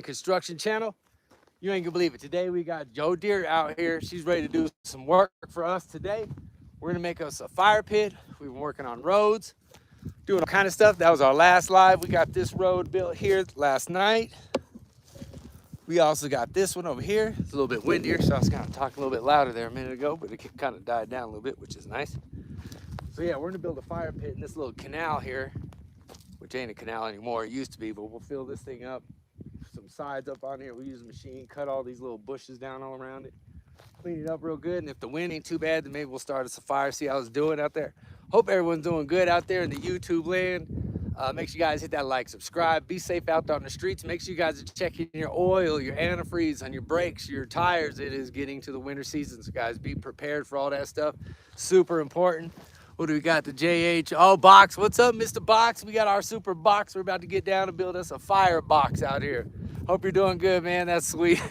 Construction channel. You ain't gonna believe it. Today we got Deert out here. She's ready to do some work for us today. We're gonna make us a fire pit. We've been working on roads, doing all kind of stuff. That was our last live. We got this road built here last night. We also got this one over here. It's a little bit windier, so I was kind of talking a little bit louder there a minute ago, but it kind of died down a little bit, which is nice. So yeah, we're gonna build a fire pit in this little canal here, which ain't a canal anymore. It used to be, but we'll fill this thing up. Some sides up on here. We use a machine, cut all these little bushes down all around it, clean it up real good. And if the wind ain't too bad, then maybe we'll start us a fire, see how it's doing out there. Hope everyone's doing good out there in the YouTube land. Make sure you guys hit that like, subscribe. Be safe out there on the streets. Make sure you guys are checking your oil, your antifreeze on your brakes, your tires. It is getting to the winter season, so guys, be prepared for all that stuff. Super important. What do we got? The JH. Oh, Box. What's up, Mr. Box? We got our super box. We're about to get down and build us a fire box out here. Hope you're doing good, man. That's sweet.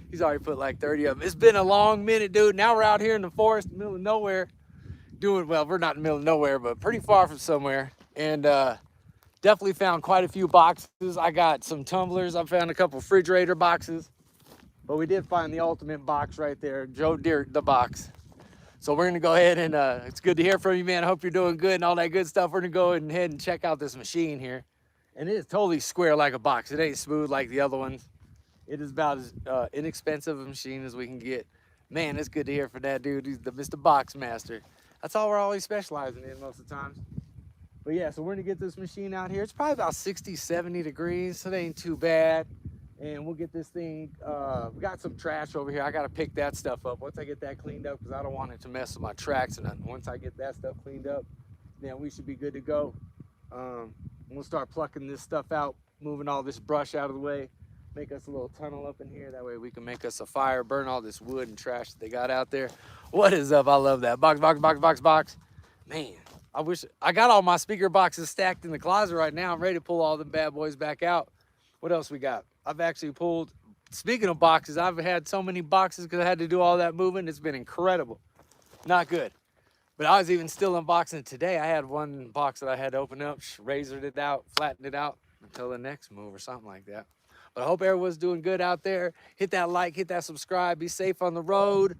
He's already put like 30 of them. It's been a long minute, dude. Now we're out here in the forest, middle of nowhere, doing, well, we're not in the middle of nowhere, but pretty far from somewhere. And definitely found quite a few boxes. I got some tumblers. I found a couple refrigerator boxes. But we did find the ultimate box right there. Deert, the box. So we're going to go ahead and it's good to hear from you, man. I hope you're doing good and all that good stuff. We're going to go ahead and check out this machine here. And it is totally square like a box. It ain't smooth like the other ones. It is about as inexpensive a machine as we can get. Man, it's good to hear from that dude. He's the Mr. Box Master. That's all we're always specializing in most of the times. But yeah, so we're gonna get this machine out here. It's probably about 60, 70 degrees, so it ain't too bad. And we'll get this thing, we got some trash over here. I gotta pick that stuff up once I get that cleaned up, because I don't want it to mess with my tracks or nothing. Once I get that stuff cleaned up, then we should be good to go. We'll start plucking this stuff out, moving all this brush out of the way, make us a little tunnel up in here. That way we can make us a fire, burn all this wood and trash that they got out there. What is up? I love that. Box, box, box, box, box. Man, I wish I got all my speaker boxes stacked in the closet right now. I'm ready to pull all them bad boys back out. What else we got? I've actually pulled, speaking of boxes, I've had so many boxes because I had to do all that moving. It's been incredible. Not good. But I was even still unboxing today. I had one box that I had to open up, razored it out, flattened it out until the next move or something like that. But I hope everyone's doing good out there. Hit that like, hit that subscribe, be safe on the road.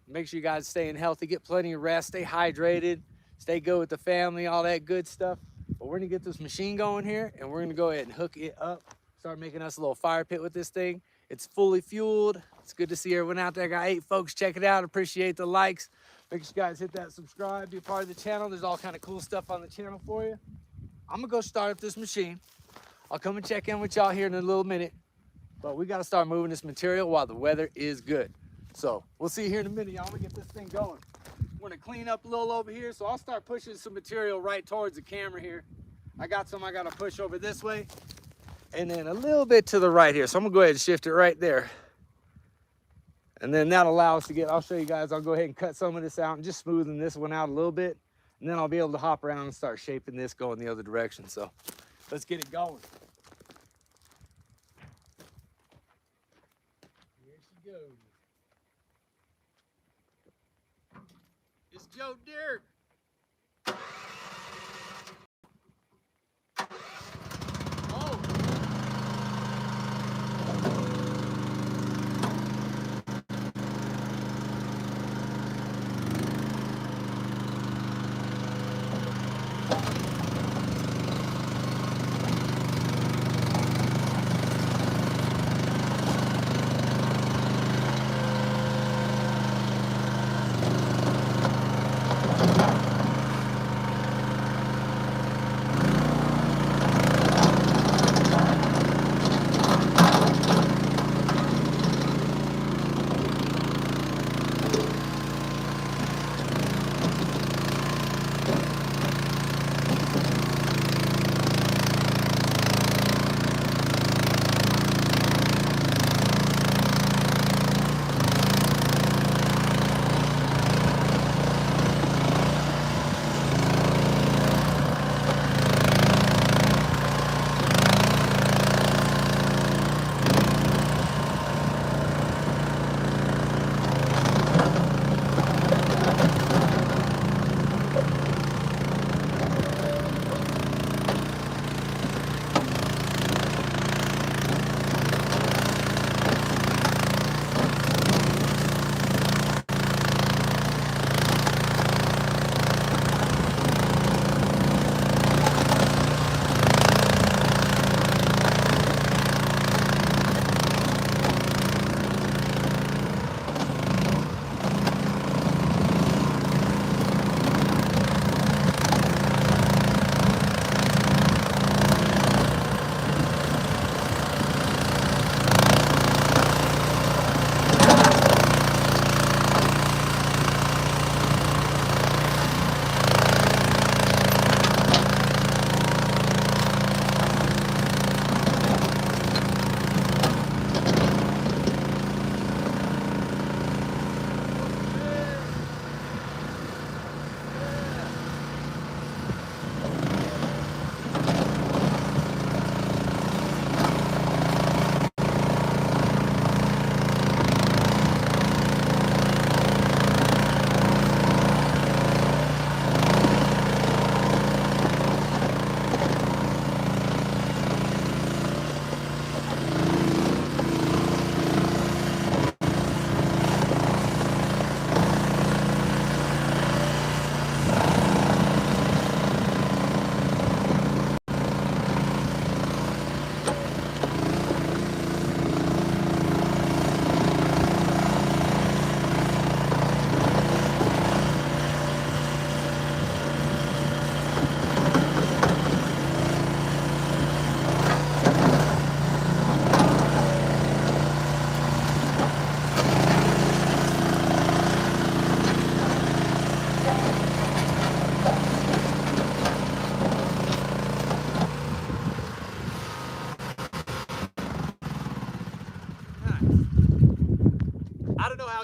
Make sure you guys staying healthy, get plenty of rest, stay hydrated, stay good with the family, all that good stuff. But we're gonna get this machine going here and we're gonna go ahead and hook it up, start making us a little fire pit with this thing. It's fully fueled. It's good to see everyone out there. I got 8 folks. Check it out. Appreciate the likes. Make sure you guys hit that subscribe, be a part of the channel. There's all kind of cool stuff on the channel for you. I'm gonna go start up this machine. I'll come and check in with y'all here in a little minute. But we gotta start moving this material while the weather is good. So we'll see you here in a minute, y'all. I'm gonna get this thing going. We're gonna clean up a little over here. So I'll start pushing some material right towards the camera here. I got some I gotta push over this way. And then a little bit to the right here. So I'm gonna go ahead and shift it right there. And then that'll allow us to get, I'll show you guys, I'll go ahead and cut some of this out and just smoothen this one out a little bit. And then I'll be able to hop around and start shaping this going the other direction. So let's get it going. Here she goes. It's Joe Deert.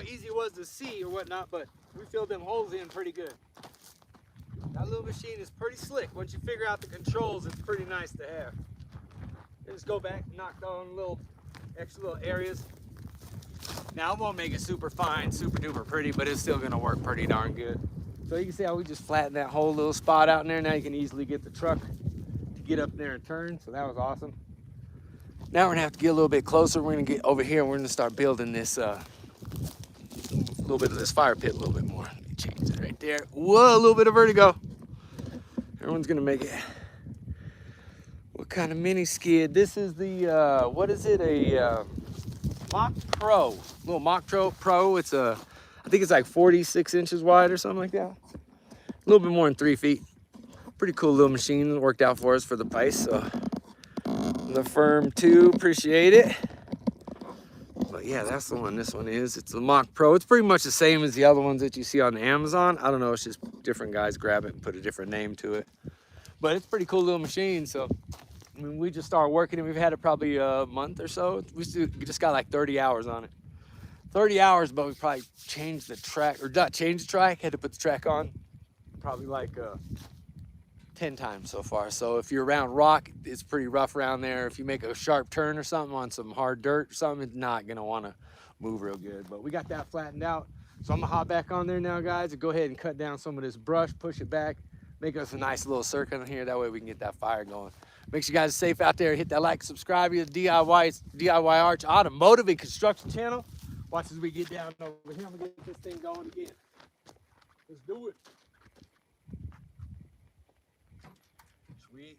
how easy it was to see or whatnot, but we filled them holes in pretty good. That little machine is pretty slick. Once you figure out the controls, it's pretty nice to have. And just go back and knock down little extra little areas. Now, it won't make it super fine, super duper pretty, but it's still gonna work pretty darn good. So you can see how we just flattened that whole little spot out in there. Now you can easily get the truck to get up there and turn. So that was awesome. Now we're gonna have to get a little bit closer. We're gonna get over here and we're gonna start building this little bit of this fire pit a little bit more. Let me change it right there. Whoa, a little bit of vertigo. Everyone's gonna make it. What kind of mini skid? This is the, what is it? A Mach Pro, little Mach Pro. It's I think it's like 46 inches wide or something like that. A little bit more than 3 feet. Pretty cool little machine. It worked out for us for the price. So the firm too, appreciate it. But yeah, that's the one this one is. It's the Mach Pro. It's pretty much the same as the other ones that you see on Amazon. I don't know, it's just different guys grab it and put a different name to it. But it's a pretty cool little machine. So I mean, we just started working it. We've had it probably a month or so. We just got like 30 hours on it. 30 hours, but we probably changed the track, or not changed the track, had to put the track on probably like 10 times so far. So if you're around rock, it's pretty rough around there. If you make a sharp turn or something on some hard dirt or something, it's not gonna wanna move real good. But we got that flattened out. So I'm gonna hop back on there now, guys, and go ahead and cut down some of this brush, push it back, make us a nice little circle in here. That way we can get that fire going. Make sure you guys are safe out there. Hit that like, subscribe to the DIY Arch Automotive and Construction channel. Watch as we get down over here. I'm gonna get this thing going again. Let's do it. Sweet.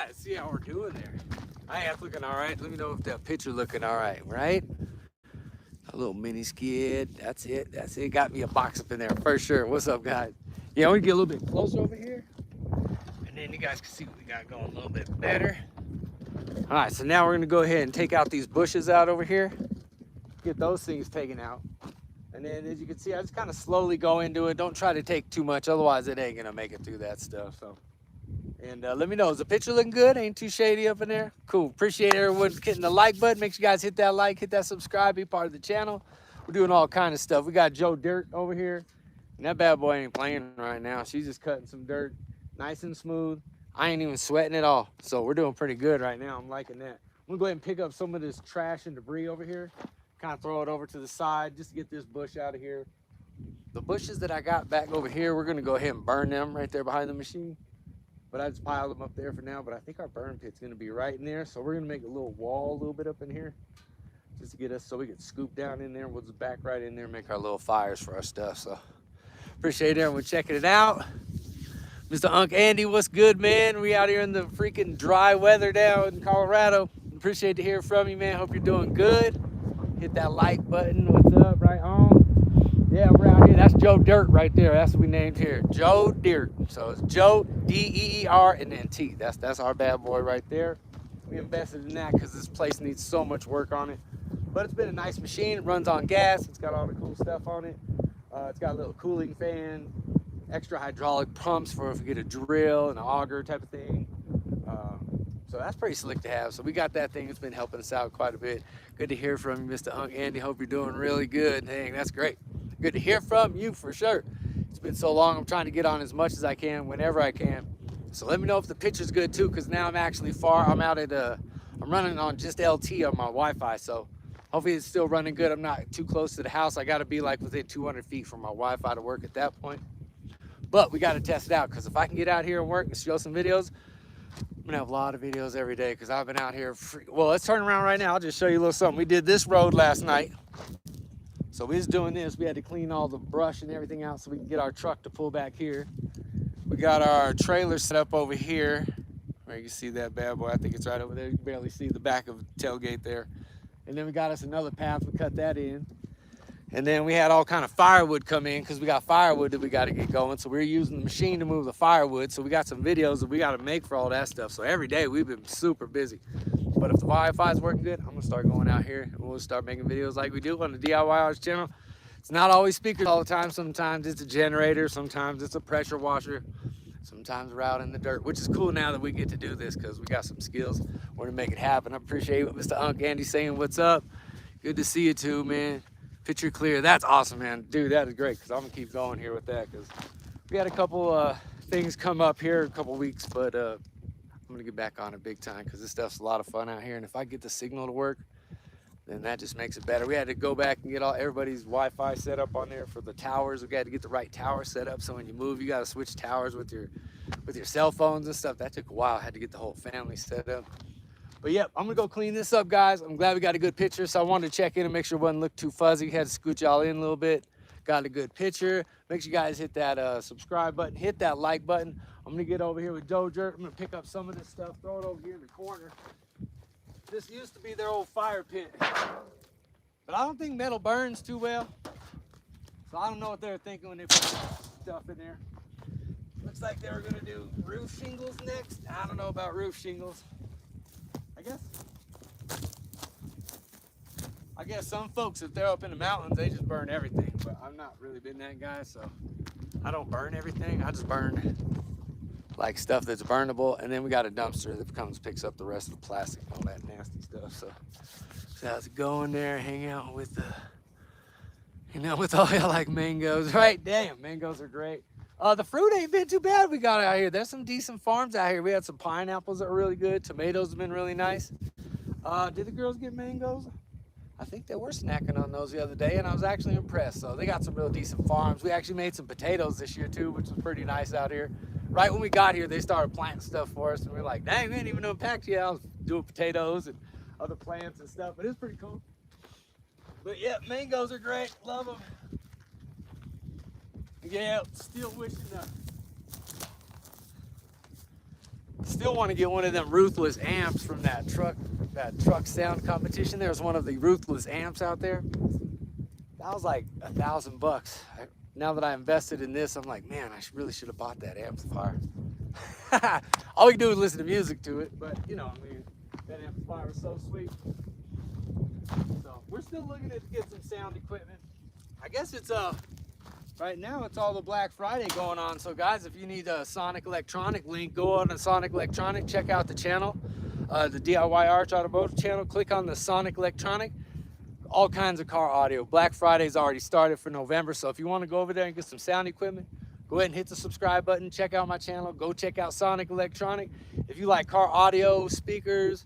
right, let's see how we're doing there. Hey, that's looking all right. Let me know if that picture looking all right, right? A little mini skid. That's it. That's it. Got me a box up in there for sure. What's up, guys? Yeah, we get a little bit closer over here, and then you guys can see what we got going a little bit better. All right, so now we're gonna go ahead and take out these bushes out over here. Get those things taken out. And then as you can see, I just kind of slowly go into it. Don't try to take too much, otherwise it ain't gonna make it through that stuff. So, and let me know, is the picture looking good? Ain't too shady up in there? Cool, appreciate everyone hitting the like button. Make sure you guys hit that like, hit that subscribe, be part of the channel. We're doing all kind of stuff. We got Joe Deert over here. And that bad boy ain't playing right now. She's just cutting some dirt, nice and smooth. I ain't even sweating at all. So we're doing pretty good right now. I'm liking that. I'm gonna go ahead and pick up some of this trash and debris over here. Kind of throw it over to the side just to get this bush out of here. The bushes that I got back over here, we're gonna go ahead and burn them right there behind the machine. But I just piled them up there for now, but I think our burn pit's gonna be right in there. So we're gonna make a little wall a little bit up in here just to get us so we can scoop down in there. We'll just back right in there and make our little fires for our stuff. So appreciate everyone checking it out. Mr. Unc Andy, what's good, man? We out here in the freaking dry weather down in Colorado. Appreciate to hear from you, man. Hope you're doing good. Hit that like button. What's up? Right on. Yeah, we're out here. That's Joe Deert right there. That's what we named here. Joe Deert. So it's Joe, D-E-E-R, and then T. That's our bad boy right there. We invested in that because this place needs so much work on it. But it's been a nice machine. It runs on gas. It's got all the cool stuff on it. It's got a little cooling fan, extra hydraulic pumps for if we get a drill and an auger type of thing. So that's pretty slick to have. So we got that thing. It's been helping us out quite a bit. Good to hear from you, Mr. Unc Andy. Hope you're doing really good. Dang, that's great. Good to hear from you for sure. It's been so long. I'm trying to get on as much as I can whenever I can. So let me know if the picture's good too, because now I'm actually far. I'm out at I'm running on just LT on my Wi-Fi. So hopefully it's still running good. I'm not too close to the house. I got to be like within 200 feet from my Wi-Fi to work at that point. But we got to test it out, because if I can get out here and work and show some videos, I'm gonna have a lot of videos every day, because I've been out here. Well, let's turn around right now. I'll just show you a little something. We did this road last night. So we was doing this. We had to clean all the brush and everything out so we can get our truck to pull back here. We got our trailer set up over here, where you can see that bad boy. I think it's right over there. You can barely see the back of the tailgate there. And then we got us another path. We cut that in. And then we had all kind of firewood come in, because we got firewood that we got to get going. So we're using the machine to move the firewood. So we got some videos that we got to make for all that stuff. So every day we've been super busy. But if the Wi-Fi is working good, I'm going to start going out here and we'll start making videos like we do on the DIYers channel. It's not always speakers all the time. Sometimes it's a generator. Sometimes it's a pressure washer. Sometimes we're out in the dirt, which is cool now that we get to do this, because we got some skills. We're going to make it happen. I appreciate what Mr. Unc Andy saying. What's up? Good to see you too, man. Picture clear. That's awesome, man. Dude, that is great, because I'm gonna keep going here with that, because we had a couple things come up here, a couple weeks, but I'm gonna get back on it big time, because this stuff's a lot of fun out here. And if I get the signal to work, then that just makes it better. We had to go back and get everybody's Wi-Fi set up on there for the towers. We got to get the right tower set up, so when you move, you got to switch towers with your cell phones and stuff. That took a while. I had to get the whole family set up. But yep, I'm gonna go clean this up, guys. I'm glad we got a good picture, so I wanted to check in and make sure it wasn't look too fuzzy. Had to scoot y'all in a little bit. Got a good picture. Make sure you guys hit that subscribe button, hit that like button. I'm gonna get over here with Joe Deert. I'm gonna pick up some of this stuff, throw it over here in the corner. This used to be their old fire pit, but I don't think metal burns too well. So I don't know what they were thinking when they put stuff in there. Looks like they were gonna do roof shingles next. I don't know about roof shingles. I guess some folks, if they're up in the mountains, they just burn everything, but I've not really been that guy, so I don't burn everything. I just burn like stuff that's burnable, and then we got a dumpster that picks up the rest of the plastic and all that nasty stuff. So how's it going there? Hang out with with all y'all like mangoes, right? Damn, mangoes are great. The fruit ain't been too bad we got out here. There's some decent farms out here. We had some pineapples that were really good. Tomatoes have been really nice. Did the girls get mangoes? I think they were snacking on those the other day, and I was actually impressed. So they got some real decent farms. We actually made some potatoes this year too, which was pretty nice out here. Right when we got here, they started planting stuff for us, and we were like, dang, we didn't even unpack yet. I was doing potatoes and other plants and stuff, but it's pretty cool. But yeah, mangoes are great. Love them. Yeah, still wishing Still want to get one of them Ruthless amps from that truck sound competition. There's one of the Ruthless amps out there. That was like $1,000. Now that I invested in this, I'm like, man, I really should have bought that amplifier. All we can do is listen to music to it, but you know, I mean, that amplifier was so sweet. So we're still looking to get some sound equipment. I guess it's right now it's all the Black Friday going on. So guys, if you need a Sonic Electronic link, go on to Sonic Electronic, check out the channel, the DIY Arch Automotive channel, click on the Sonic Electronic, all kinds of car audio. Black Friday's already started for November. So if you want to go over there and get some sound equipment, go ahead and hit the subscribe button, check out my channel, go check out Sonic Electronic. If you like car audio, speakers,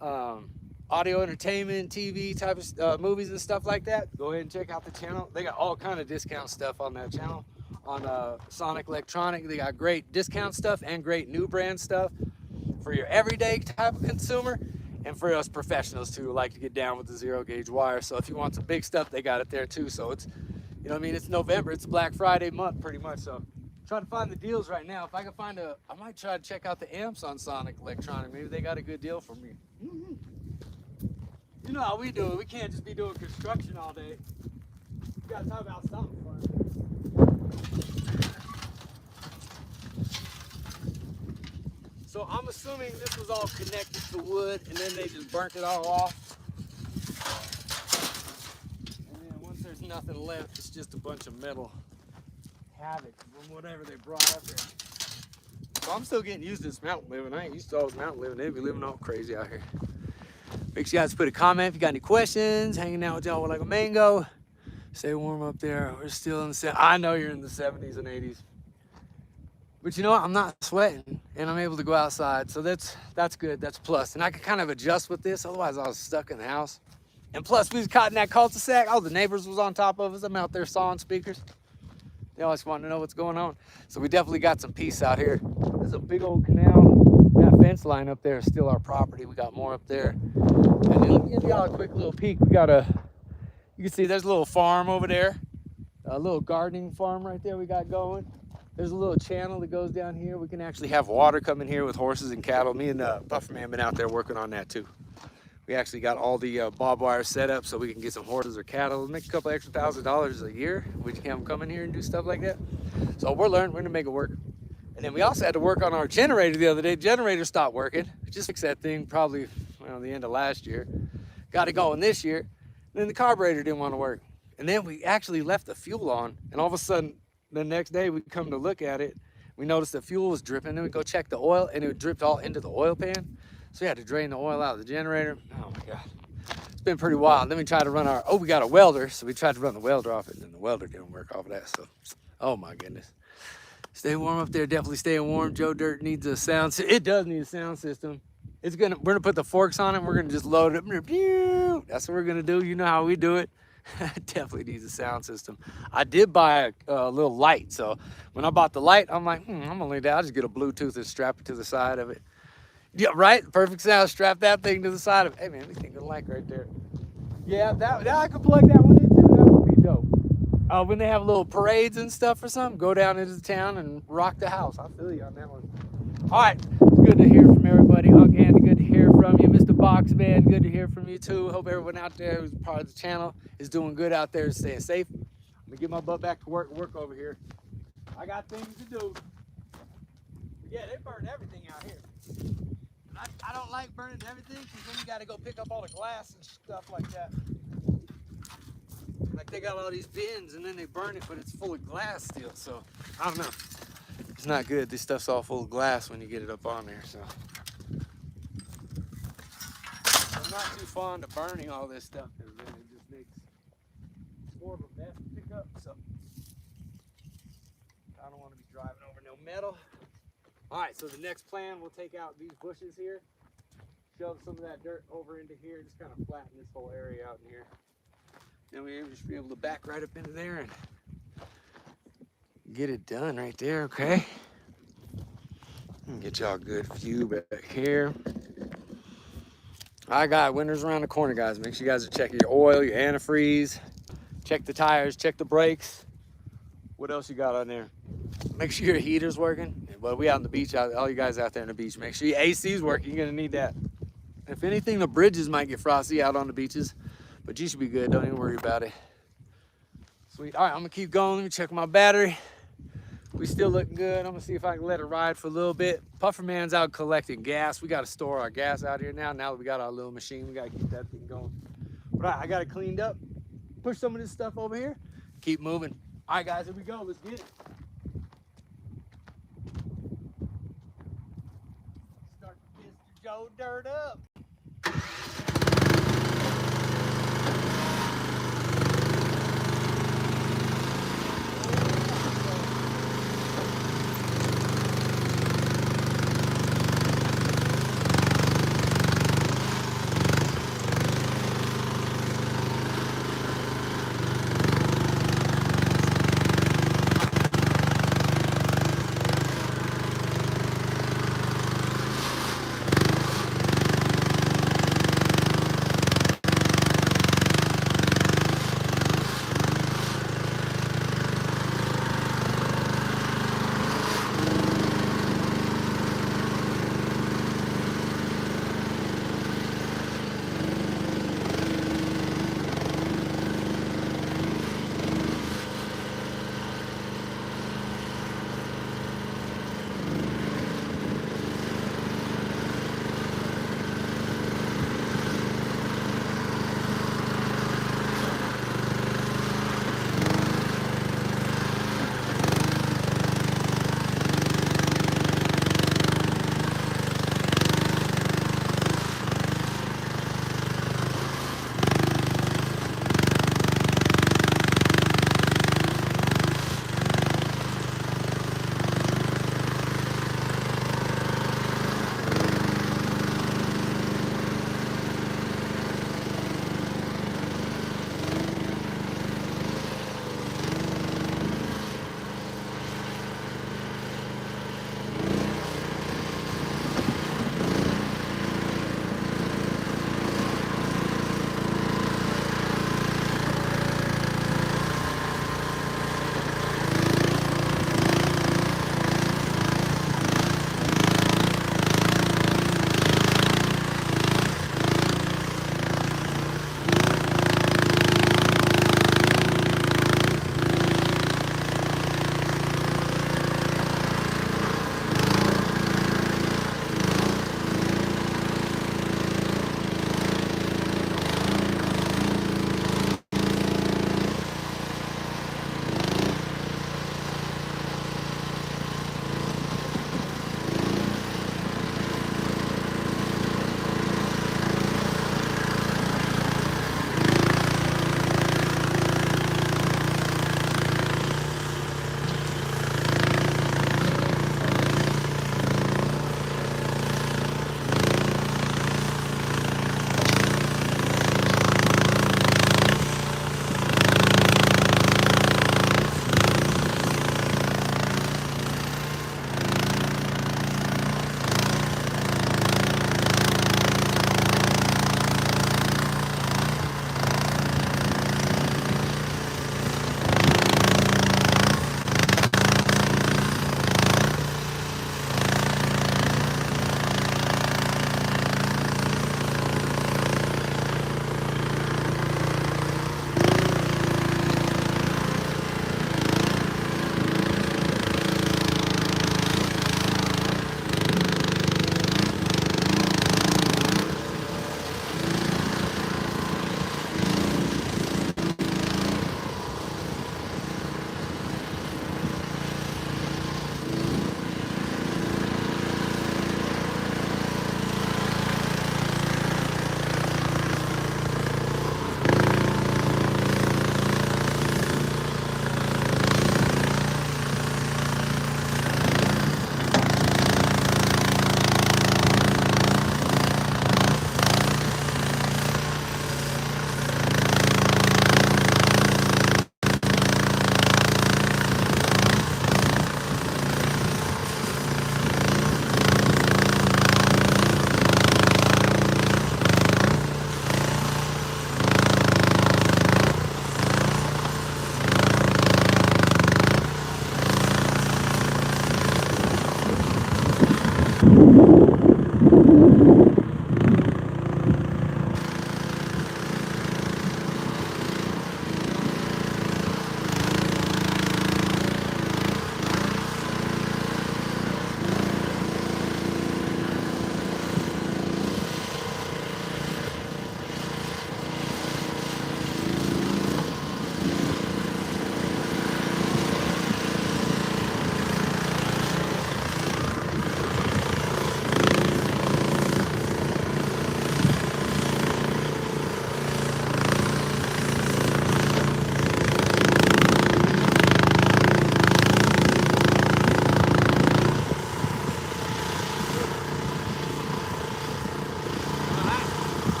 audio entertainment, TV type of movies and stuff like that, go ahead and check out the channel. They got all kind of discount stuff on that channel. On Sonic Electronic, they got great discount stuff and great new brand stuff for your everyday type of consumer and for us professionals too, who like to get down with the zero gauge wire. So if you want some big stuff, they got it there too. So it's, you know what I mean, it's November, it's Black Friday month pretty much. So trying to find the deals right now. If I can find I might try to check out the amps on Sonic Electronic. Maybe they got a good deal for me. You know how we do it. We can't just be doing construction all day. We gotta talk about something fun. So I'm assuming this was all connected to wood and then they just burnt it all off. And then once there's nothing left, it's just a bunch of metal havoc from whatever they brought up here. So I'm still getting used to this mountain living. I ain't used to all this mountain living. They be living all crazy out here. Make sure you guys put a comment if you got any questions. Hanging out with y'all like a mango. Stay warm up there. We're still in the I know you're in the 70s and 80s. But you know what? I'm not sweating and I'm able to go outside. So that's good. That's a plus. And I could kind of adjust with this. Otherwise I was stuck in the house. And plus we was caught in that cul-de-sac. All the neighbors was on top of us. I'm out there sawing speakers. They always want to know what's going on. So we definitely got some peace out here. There's a big old canal. That fence line up there is still our property. We got more up there. And then let me give y'all a quick little peek. We got you can see there's a little farm over there. A little gardening farm right there we got going. There's a little channel that goes down here. We can actually have water coming here with horses and cattle. Me and Pufferman been out there working on that too. We actually got all the barbed wire set up so we can get some horses or cattle. Make a couple extra $1,000s a year. We can have them come in here and do stuff like that. So we're gonna make it work. And then we also had to work on our generator the other day. Generator stopped working. Just fixed that thing probably the end of last year. Got it going this year. And then the carburetor didn't want to work. And then we actually left the fuel on. And all of a sudden, the next day we come to look at it. We noticed the fuel was dripping. Then we go check the oil and it dripped all into the oil pan. So we had to drain the oil out of the generator. Oh my God. It's been pretty wild. Then we tried to run we got a welder. So we tried to run the welder off it and the welder didn't work off of that. So, oh my goodness. Stay warm up there, definitely staying warm. Joe Dirt needs a sound system. It does need a sound system. We're gonna put the forks on it. We're gonna just load it. That's what we're gonna do. You know how we do it. Definitely needs a sound system. I did buy a little light. So when I bought the light, I'm like, I'm gonna leave that. I'll just get a Bluetooth and strap it to the side of it. Yeah, right? Perfect sound. Strap that thing to the side of it. Hey man, this thing got a light right there. Yeah, that I could plug that one in too. That would be dope. When they have little parades and stuff or something, go down into the town and rock the house. I feel you on that one. All right, it's good to hear from everybody. Uncle Andy, good to hear from you. Mr. Boxman, good to hear from you too. Hope everyone out there who's part of the channel is doing good out there, staying safe. I'm gonna get my butt back to work over here. I got things to do. Yeah, they burn everything out here. I don't like burning everything because then you got to go pick up all the glass and stuff like that. Like they got all these bins and then they burn it, but it's full of glass still. So I don't know. It's not good. This stuff's all full of glass when you get it up on there. So I'm not too fond of burning all this stuff because then it just makes more of a mess to pick up. So I don't want to be driving over no metal. All right, so the next plan, we'll take out these bushes here, shove some of that dirt over into here, just kind of flatten this whole area out in here. Then we'll just be able to back right up into there and get it done right there, okay? Get y'all a good view back here. All right, guys, winter's around the corner, guys. Make sure you guys are checking your oil, your antifreeze, check the tires, check the brakes. What else you got on there? Make sure your heater's working. but we out on the beach. All you guys out there on the beach, make sure your AC's working. You're gonna need that. If anything, the bridges might get frosty out on the beaches, but you should be good. Don't even worry about it. Sweet. All right, I'm gonna keep going. Let me check my battery. We still looking good. I'm gonna see if I can let it ride for a little bit. Pufferman's out collecting gas. We gotta store our gas out here now. Now that we got our little machine, we gotta keep that thing going. But all right, I got it cleaned up. Push some of this stuff over here. Keep moving. All right, guys, here we go. Let's get it. Start Mr. Joe Dirt up.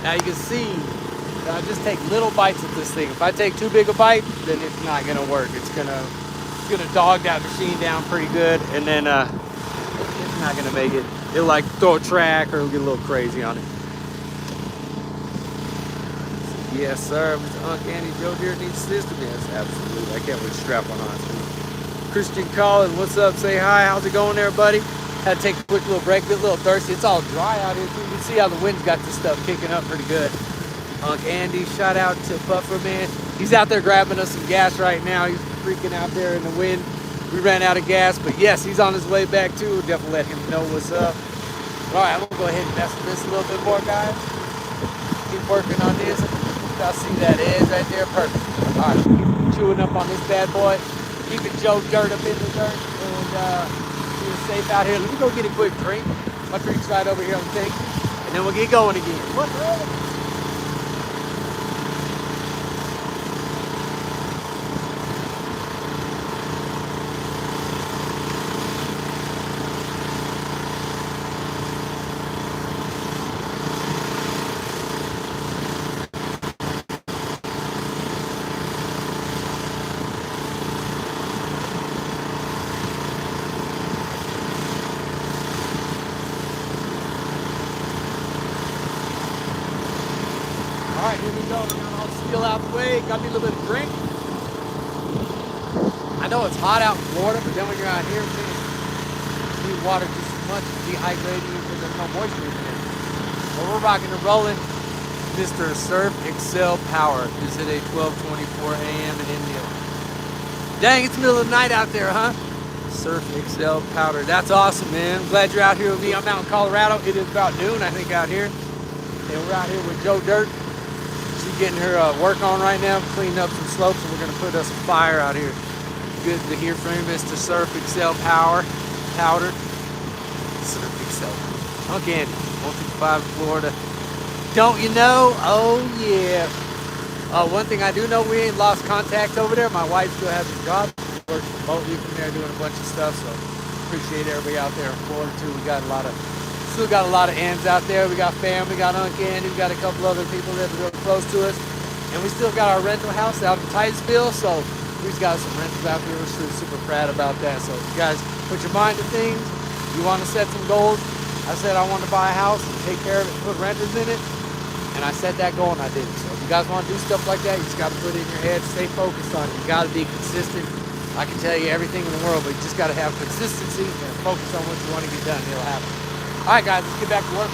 Now you can see that I just take little bites of this thing. If I take too big a bite, then it's not gonna work. It's gonna dog that machine down pretty good, and then it's not gonna make it. It'll like throw a track or it'll get a little crazy on it. Yes, sir. Mr. Unc Andy, Joe Deert needs system. Yes, absolutely. I can't wait to strap one on. Christian Collins, what's up? Say hi. How's it going there, buddy? Had to take a quick little break. Been a little thirsty. It's all dry out here too. You can see how the wind's got this stuff kicking up pretty good. Unc Andy, shout out to Buffer Man. He's out there grabbing us some gas right now. He's freaking out there in the wind. We ran out of gas, but yes, he's on his way back too. We'll definitely let him know what's up. All right, I'm gonna go ahead and mess with this a little bit more, guys. Keep working on this. I see that edge right there, perfect. All right, keep chewing up on this bad boy. Keeping Joe Dirt up in the dirt, and being safe out here. Let me go get a quick drink. My drink's right over here on the tank, and then we'll get going again. What the hell? All right, here we go. We got all the steel out the way. Got me a little bit of drink. I know it's hot out in Florida, but then when you're out here, man, you need water just as much, it's dehydrating because there's no moisture in it. But we're rocking and rolling. Mr. Surf Excel Power. This is at 12:24 a.m. in India. Dang, it's the middle of the night out there, huh? Surf Excel Powder. That's awesome, man. I'm glad you're out here with me. I'm out in Colorado. It is about noon, I think, out here. And we're out here with Joe Dirt. She's getting her work on right now, cleaning up some slopes, and we're going to put us a fire out here. Good to hear from you, Mr. Surf Excel Powder. Surf Excel. Unc Andy, 155 Florida. Don't you know? Oh, yeah. One thing I do know, we ain't lost contact over there. My wife still has a job. Works remotely from there doing a bunch of stuff, so appreciate everybody out there in Florida, too. We got still got a lot of ends out there. We got family, we got Unc Andy, we got a couple other people that live real close to us. And we still got our rental house out in Titusville, so we've got some rentals out there. We're super proud about that. So if you guys put your mind to things, you want to set some goals. I said I want to buy a house and take care of it and put renters in it. And I set that goal and I did it. So if you guys want to do stuff like that, you just got to put it in your head, stay focused on it. You got to be consistent. I can tell you everything in the world, but you just got to have consistency and focus on what you want to get done. It'll happen. All right, guys, let's get back to work.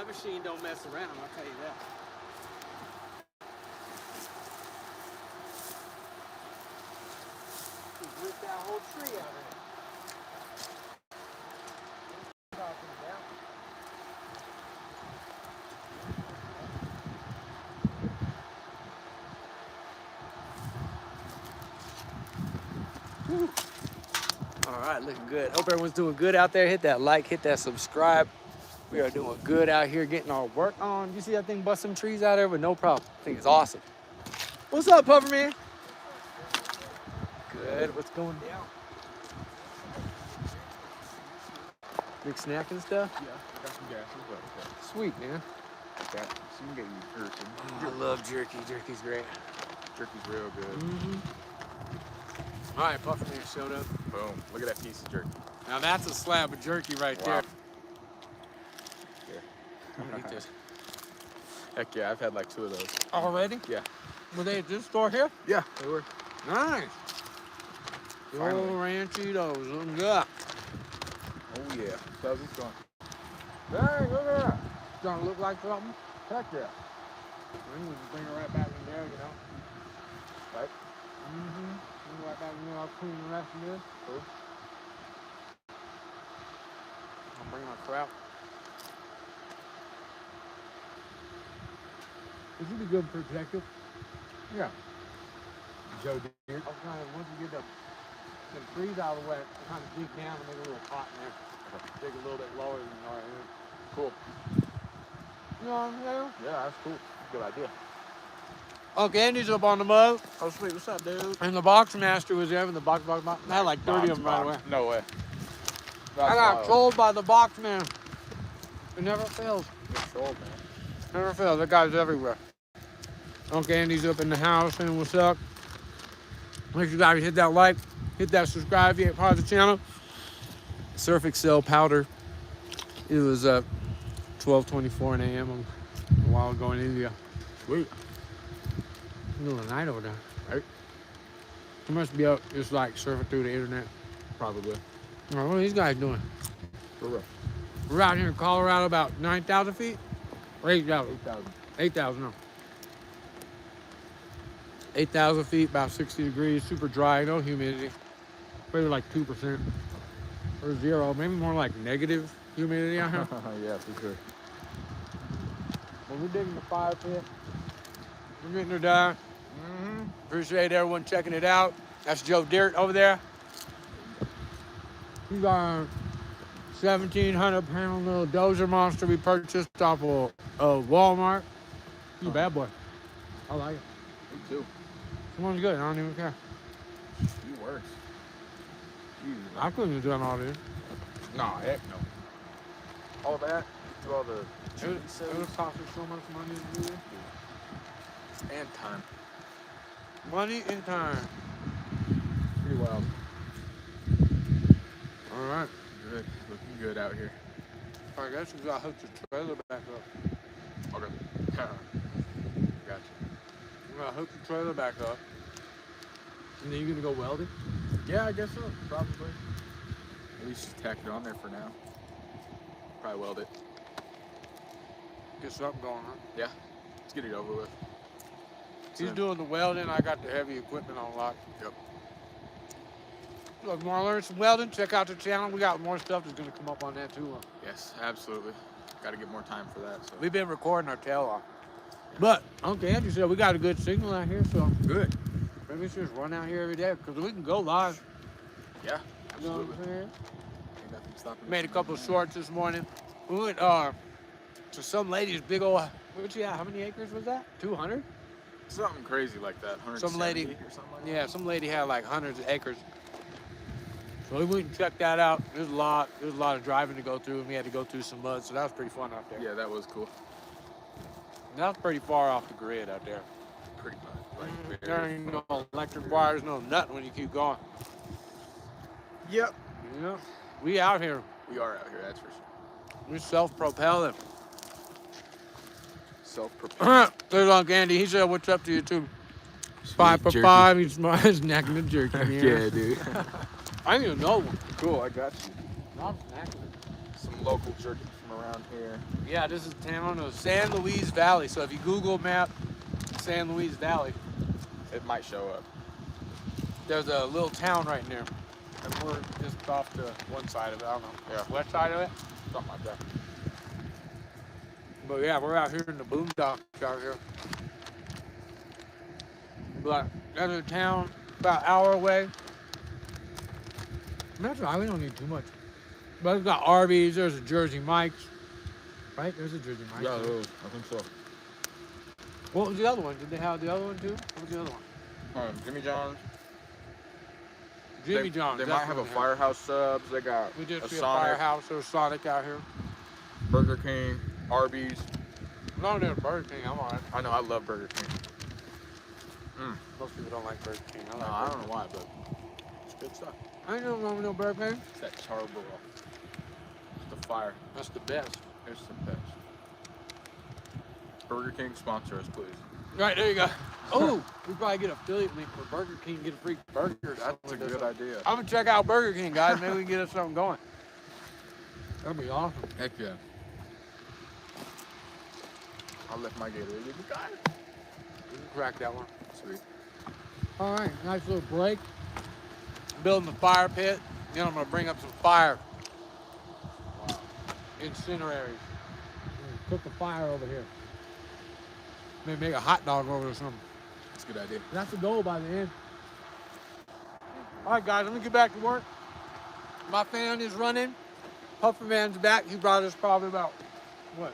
That machine don't mess around, I'll tell you that. Just ripped that whole tree out of it. Woo. All right, looking good. Hope everyone's doing good out there. Hit that like, hit that subscribe. We are doing good out here getting our work on. You see that thing bust some trees out there with no problem. I think it's awesome. What's up, Puffer Man? Good. What's going down? Big snack and stuff? Yeah, I got some gas as well. Okay. Sweet, man. Okay. So you can get you jerky. Oh, I love jerky. Jerky's great. Jerky's real good. All right, Puffer Man showed up. Boom. Look at that piece of jerky. Now that's a slab of jerky right there. Here. I'm gonna eat this. Heck yeah, I've had like 2 of those. Already? Yeah. Were they at this store here? Yeah, they were. Nice. Finally. Oh, Ranchitos. Looking good. Oh yeah. So how's this going? Dang, look at that. Starting to look like something? Heck yeah. Then we can bring it right back in there, you know? Right? Bring it right back in there. I'll clean the rest of this. Cool. I'll bring my crap. This would be good for protective. Yeah. Joe Deert. I was trying to, once you get the trees out of the way, kind of deep down and make it a little hot in there. Dig a little bit lower than you are here. Cool. You know what I'm saying? Yeah, that's cool. Good idea. Okay, Andy's up on the mug. Oh sweet, what's up, dude? And the box master was there with the box. I had like 30 of them right away. No way. I got trolled by the box man. It never fails. You're trolled, man. Never fails. That guy's everywhere. Okay, Andy's up in the house, and what's up? Make sure you guys hit that like, hit that subscribe if you ain't part of the channel. Surf Excel powder. It was 12:24 a.m. a while ago in India. Sweet. Middle of the night over there, right? He must be up just like surfing through the internet. Probably. All right, what are these guys doing? For real. We're out here in Colorado about 9,000 feet? Or 8,000? 8,000. 8,000, no. 8,000 feet, about 60 degrees, super dry, no humidity. Maybe like 2% or 0, maybe more like negative humidity out here. Yeah, for sure. But we're digging the fire pit. We're getting her done. Appreciate everyone checking it out. That's Joe Deert over there. He's our 1,700 pound little dozer monster we purchased off of Walmart. He's a bad boy. I like it. Me too. Someone's good. I don't even care. He works. Jesus. I couldn't have done all this. Nah, heck no. All that, do all the It would cost us so much money to do this. and time. Money and time. Pretty wild. All right. Good. Looking good out here. I guess we got to hook the trailer back up. Okay. Gotcha. We're going to hook the trailer back up. And then you're going to go welding? Yeah, I guess so. Probably. At least just tack it on there for now. Probably weld it. Get something going on. Yeah. Let's get it over with. He's doing the welding. I got the heavy equipment on lock. Yep. So if you want to learn some welding, check out the channel. We got more stuff that's going to come up on that too. Yes, absolutely. Got to get more time for that. So We've been recording our tail off. But, okay, Andrew said we got a good signal out here, so good. maybe we should just run out here every day because we can go live. Yeah, You know absolutely. what I'm saying? Ain't nothing stopping Made a us. couple of shorts this morning. We went to some lady's big old, what she had, how many acres was that? 200? Something crazy like that. 170 Some lady, or something like that. yeah, some lady had like hundreds of acres. So we went and checked that out. There's a lot of driving to go through, and we had to go through some mud, so that was pretty fun out there. Yeah, that was cool. And that was pretty far off the grid out there. Pretty much. Like, There ain't no electric wires, no nothing when you keep going. Yep. You know, we out here. We are out here, that's for sure. We're self-propelling. Self-propelled. There's Uncle Andy. He said, "What's up to you too?" Sweet 5 for jerky. 5. He's snacking the jerky. Yeah, dude. I didn't even know one. Cool, I got you. I'm snacking it. Some local jerky from around here. Yeah, this is town of San Luis Valley. So if you Google map San Luis Valley, It might show up. there's a little town right in there. And we're just off to one side of it. I don't know. Yeah. West side of it. Something like that. But yeah, we're out here in the boondocks out here. But there's a town about an hour away. That's right, we don't need too much. But it's got Arby's, there's a Jersey Mike's. Right? There's a Jersey Mike's. Yeah, there is. I think so. What was the other one? Did they have the other one too? What was the other one? Jimmy John's. Jimmy John's. They that's might have a what they Firehouse subs. They got We just a see a Sonic, Firehouse or Sonic out here. Burger King, Arby's. No, there's Burger King. I'm alright. I know, I love Burger King. Most people don't like Burger King. No, I don't know why, but it's good stuff. I ain't no wrong with no Burger King. It's that charbroil. It's the fire. That's the best. It's the best. Burger King, sponsor us, please. Right, there you go. Oh, we probably get an affiliate link for Burger King, get a free burger. That's a good idea. I'm gonna check out Burger King, guys. Maybe we can get us something going. That'd be awesome. Heck yeah. I'll lift my Gatorade. You got it. We can crack that one. Sweet. All right, nice little break. Building the fire pit. Then I'm gonna bring up some fire. Wow. Incineraries. Cook the fire over here. Maybe make a hot dog over or something. That's a good idea. That's the goal by the end. All right, guys, let me get back to work. My fan is running. Pufferman's back. He brought us probably about, what,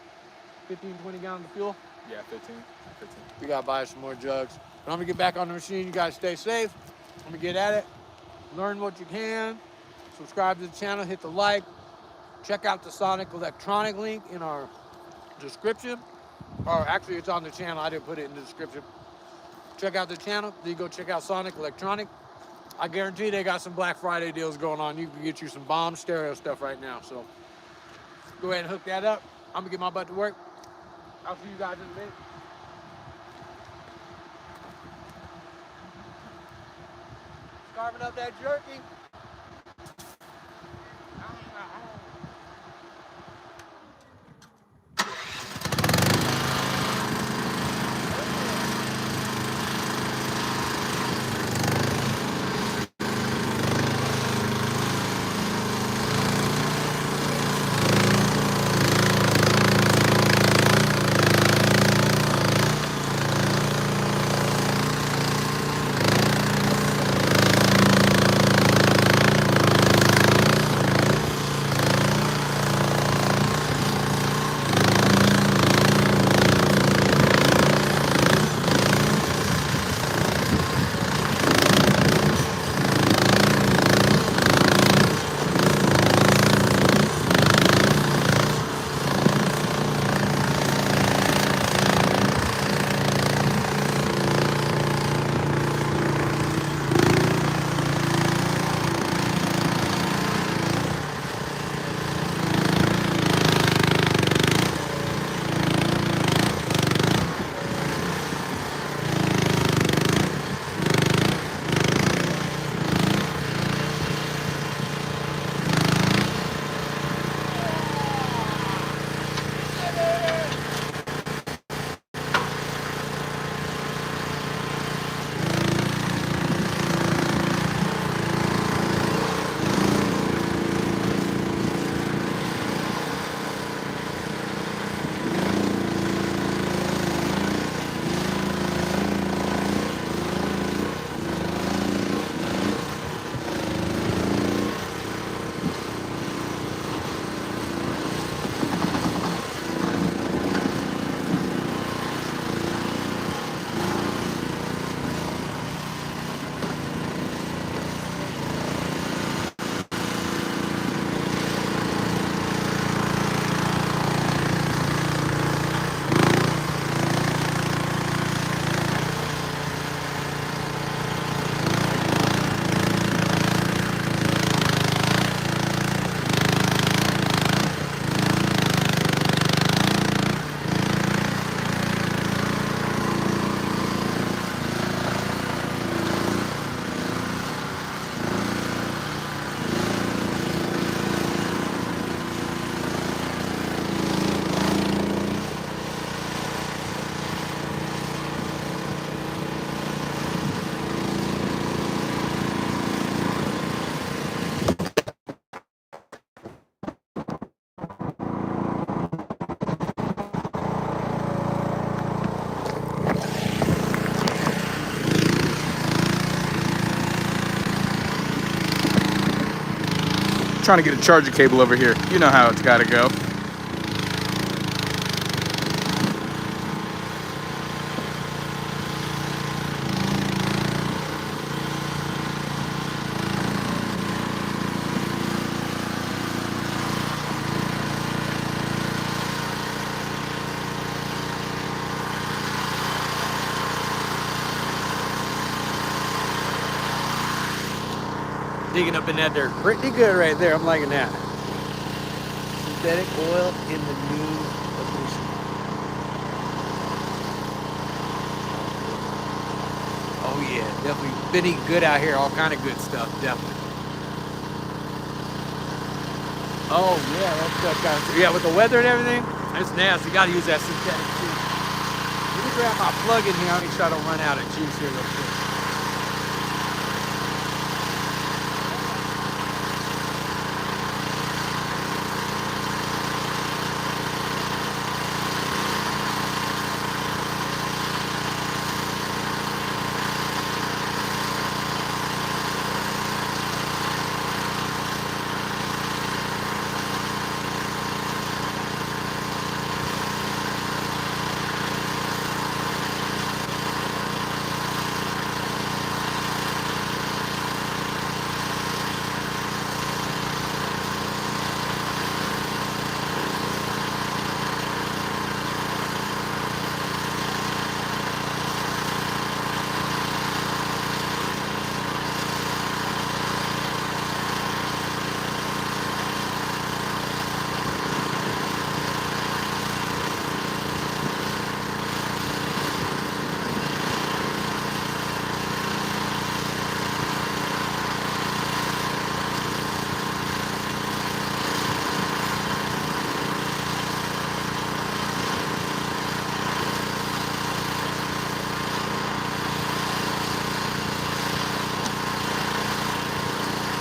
15, 20 gallons of fuel? Yeah, 15. 15. We gotta buy some more jugs. But I'm gonna get back on the machine. You guys stay safe. I'm gonna get at it. Learn what you can. Subscribe to the channel, hit the like. Check out the Sonic Electronic link in our description. Or actually, it's on the channel. I didn't put it in the description. Check out the channel. Then you go check out Sonic Electronic. I guarantee they got some Black Friday deals going on. You can get you some bomb stereo stuff right now. So go ahead and hook that up. I'm gonna get my butt to work. I'll see you guys in a minute. Carving up that jerky. Trying to get a charger cable over here. You know how it's got to go. Digging up in that dirt. Pretty good right there. I'm liking that. Synthetic oil in the new edition. Oh yeah, definitely been eating good out here. All kind of good stuff, definitely. Oh yeah, that stuff got yeah, with the weather and everything, it's nasty. You gotta use that synthetic juice. Let me grab my plug in here. I'll make sure I don't run out of juice here real quick.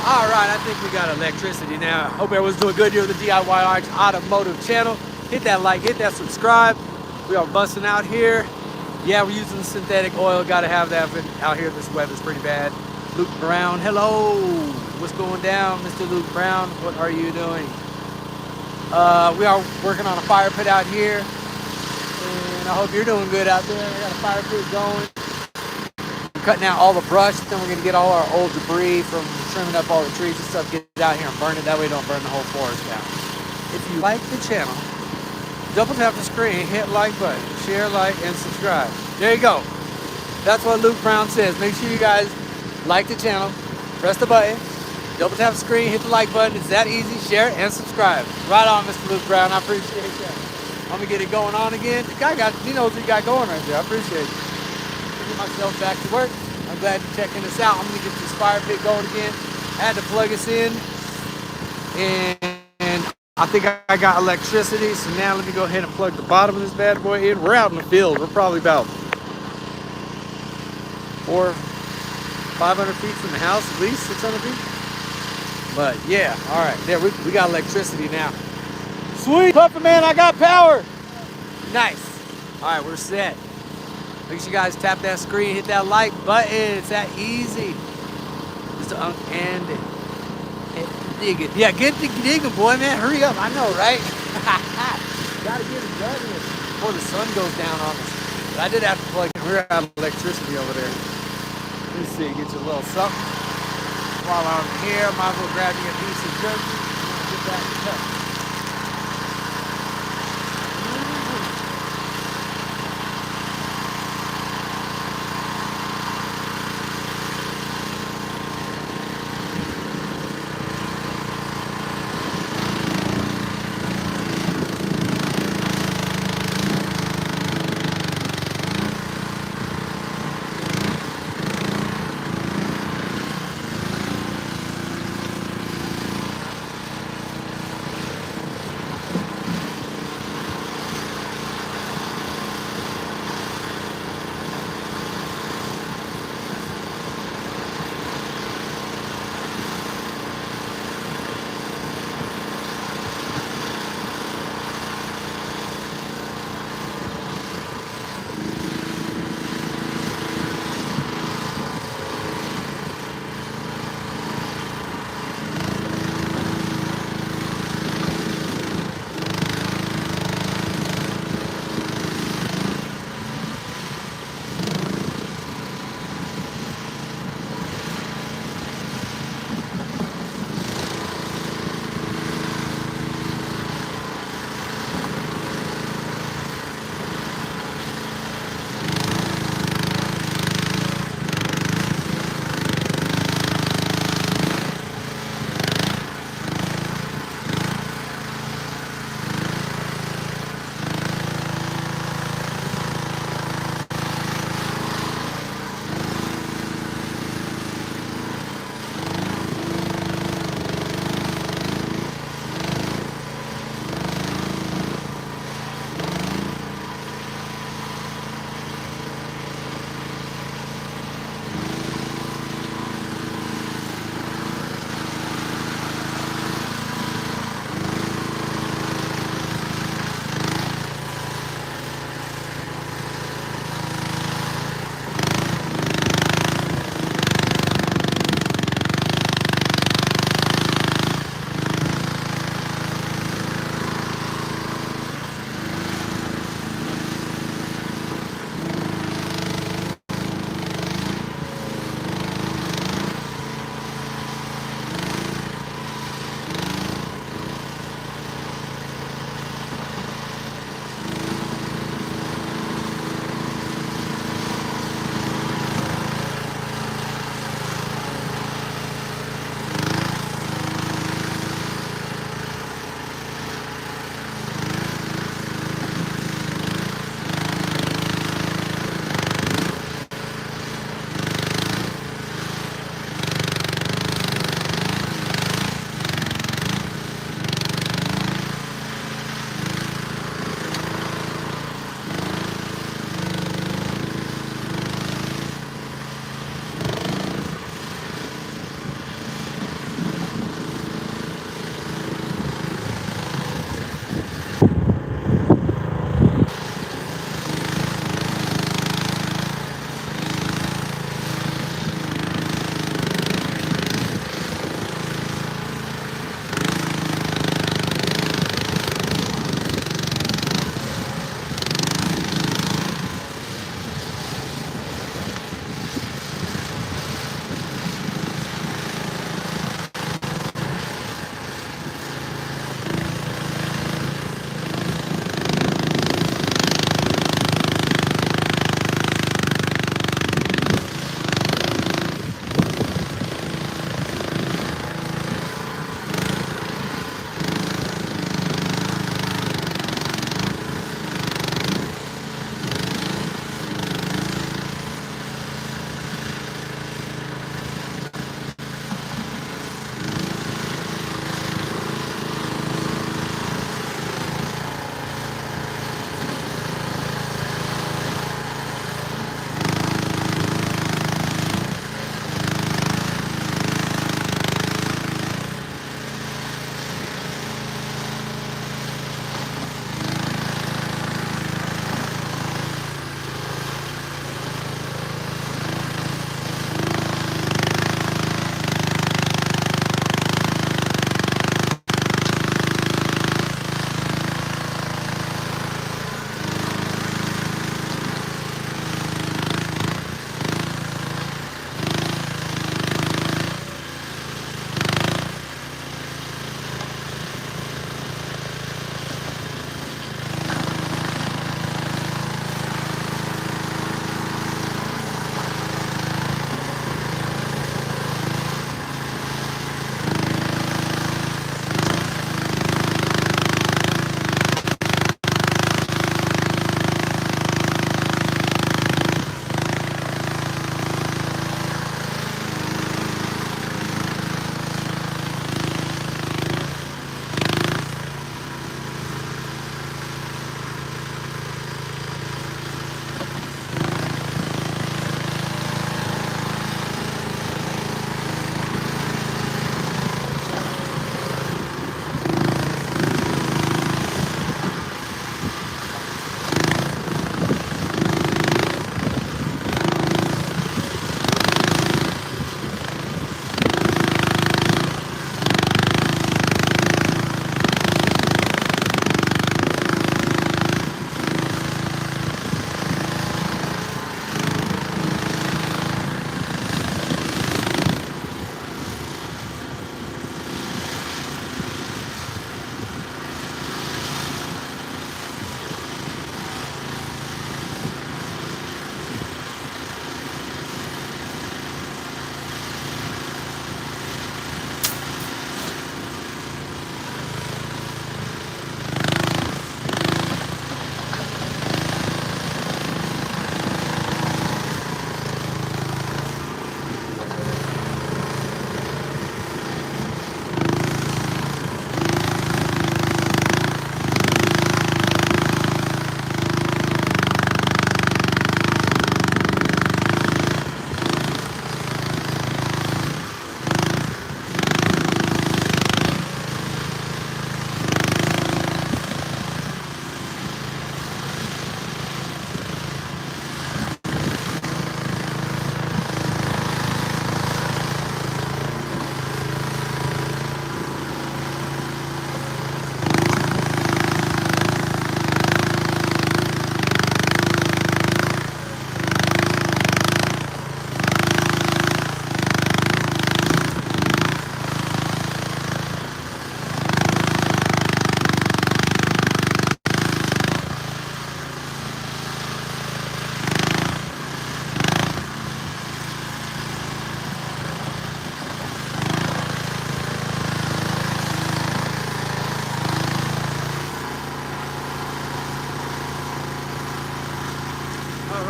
All right, I think we got electricity now. Hope everyone's doing good here with the DIY Automotive channel. Hit that like, hit that subscribe. We are busting out here. Yeah, we're using synthetic oil. Got to have that out here. This weather's pretty bad. Luke Brown, hello. What's going down, Mr. Luke Brown? What are you doing? We are working on a fire pit out here. And I hope you're doing good out there. I got a fire pit going. Cutting out all the brush, then we're gonna get all our old debris from trimming up all the trees and stuff, get it out here and burn it. That way we don't burn the whole forest down. If you like the channel, double tap the screen, hit like button, share, like, and subscribe. There you go. That's what Luke Brown says. Make sure you guys like the channel, press the button, double tap the screen, hit the like button. It's that easy. Share and subscribe. Right on, Mr. Luke Brown. I appreciate that. I'm gonna get it going on again. The guy he knows what he got going right there. I appreciate it. Get myself back to work. I'm glad you're checking this out. I'm gonna get this fire pit going again. I had to plug us in, and I think I got electricity. So now let me go ahead and plug the bottom of this bad boy in. We're out in the field. We're probably about 500 feet from the house, at least 600 feet. But yeah, all right, there we got electricity now. Sweet, Puffer man, I got power. Nice. All right, we're set. Make sure you guys tap that screen, hit that like button. It's that easy. Just and dig it. Yeah, get digging, boy, man. Hurry up. I know, right? Gotta get it done here before the sun goes down on us. But I did have to plug in. We're out of electricity over there. Let's see, get you a little something. While I'm here, might as well grab you a piece of jerky and get back to cut.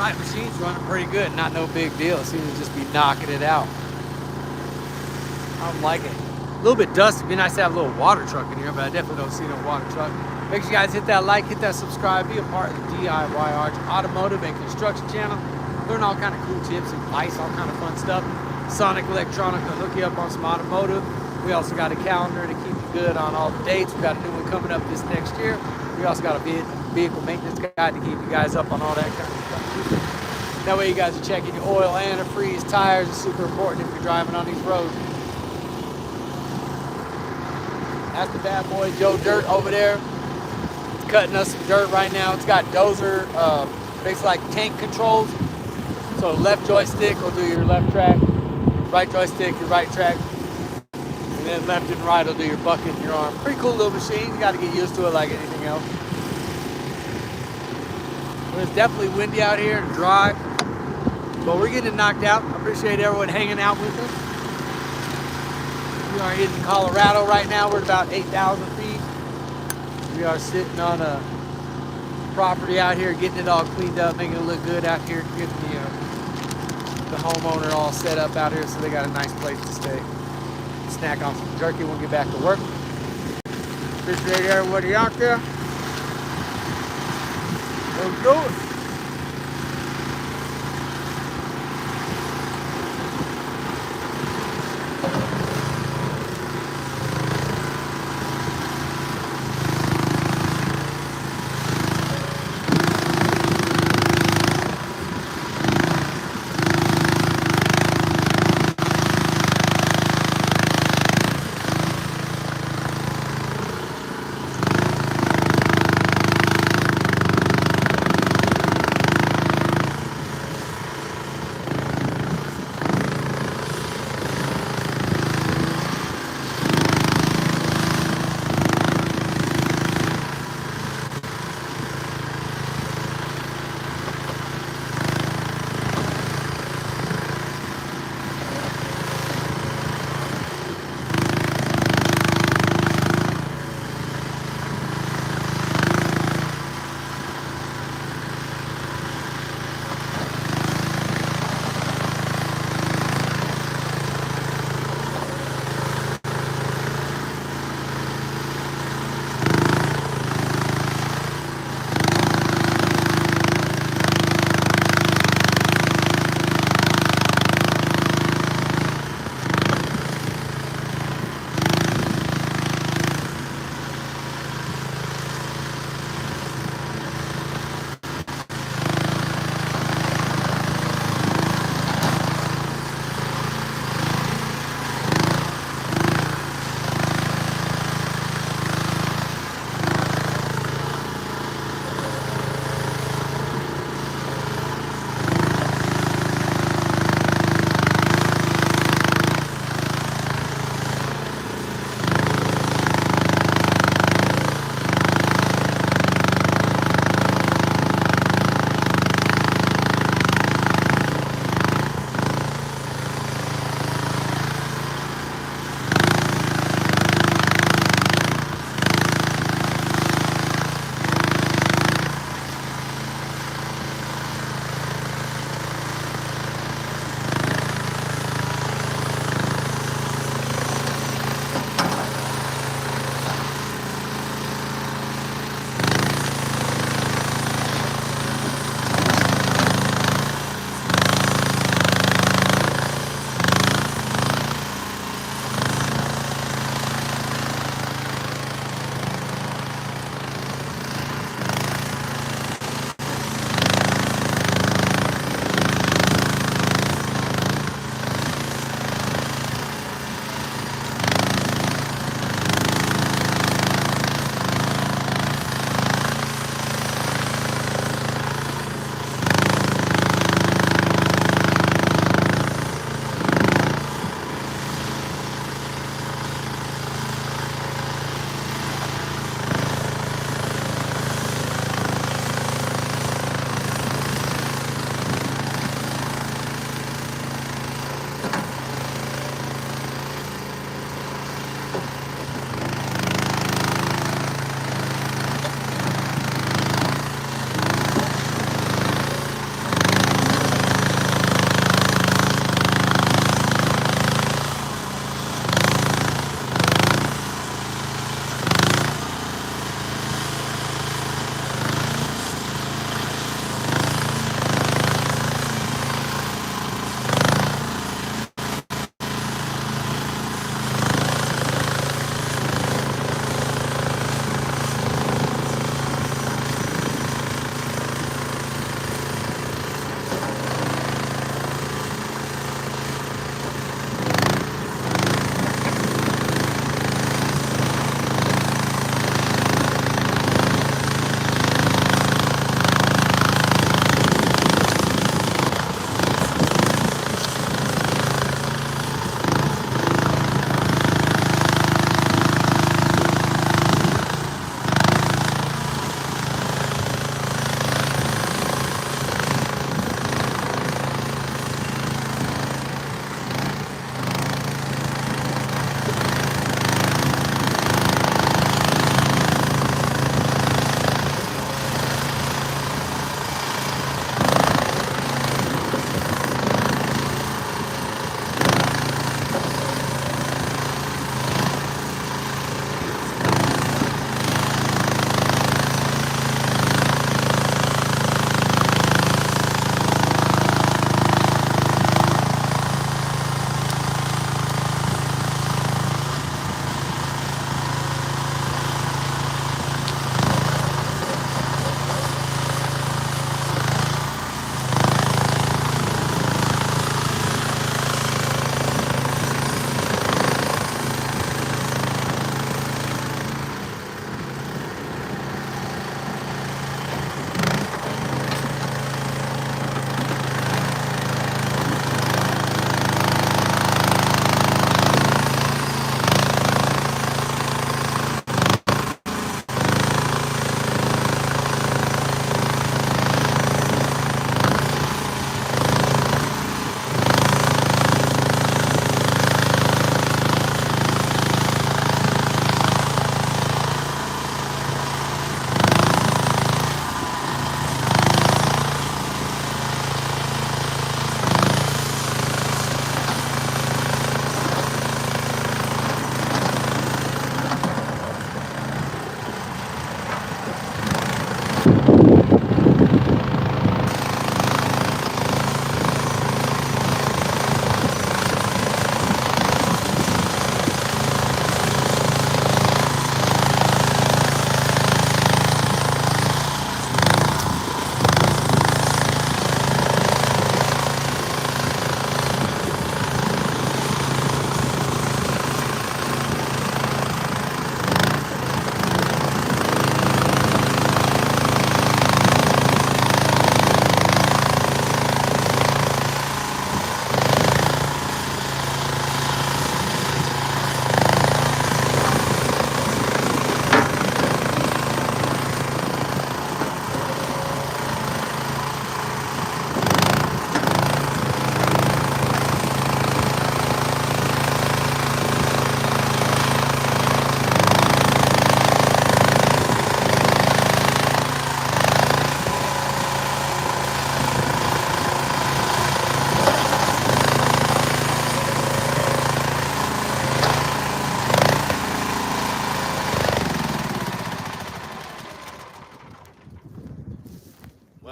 right, machine's running pretty good. Not no big deal. It seems to just be knocking it out. I'm liking it. A little bit dusty. It'd be nice to have a little water truck in here, but I definitely don't see no water truck. Make sure you guys hit that like, hit that subscribe, be a part of the DIY Arch Automotive and Construction channel. Learn all kind of cool tips, advice, all kind of fun stuff. Sonic Electronic will hook you up on some automotive. We also got a calendar to keep you good on all the dates. We got a new one coming up this next year. We also got a vehicle maintenance guide to keep you guys up on all that kind of stuff. That way you guys are checking your oil, antifreeze, tires. It's super important if you're driving on these roads. That's the bad boy Joe Dirt over there. It's cutting us some dirt right now. It's got dozer, basically like tank controls. So left joystick will do your left track, right joystick your right track, and then left and right will do your bucket and your arm. Pretty cool little machine. You got to get used to it like anything else. But it's definitely windy out here and dry, but we're getting knocked out. I appreciate everyone hanging out with us. We are in Colorado right now. We're at about 8,000 feet. We are sitting on a property out here, getting it all cleaned up, making it look good out here, getting the homeowner all set up out here so they got a nice place to stay. Snack on some jerky when we get back to work. Appreciate everybody out there. Let's do it.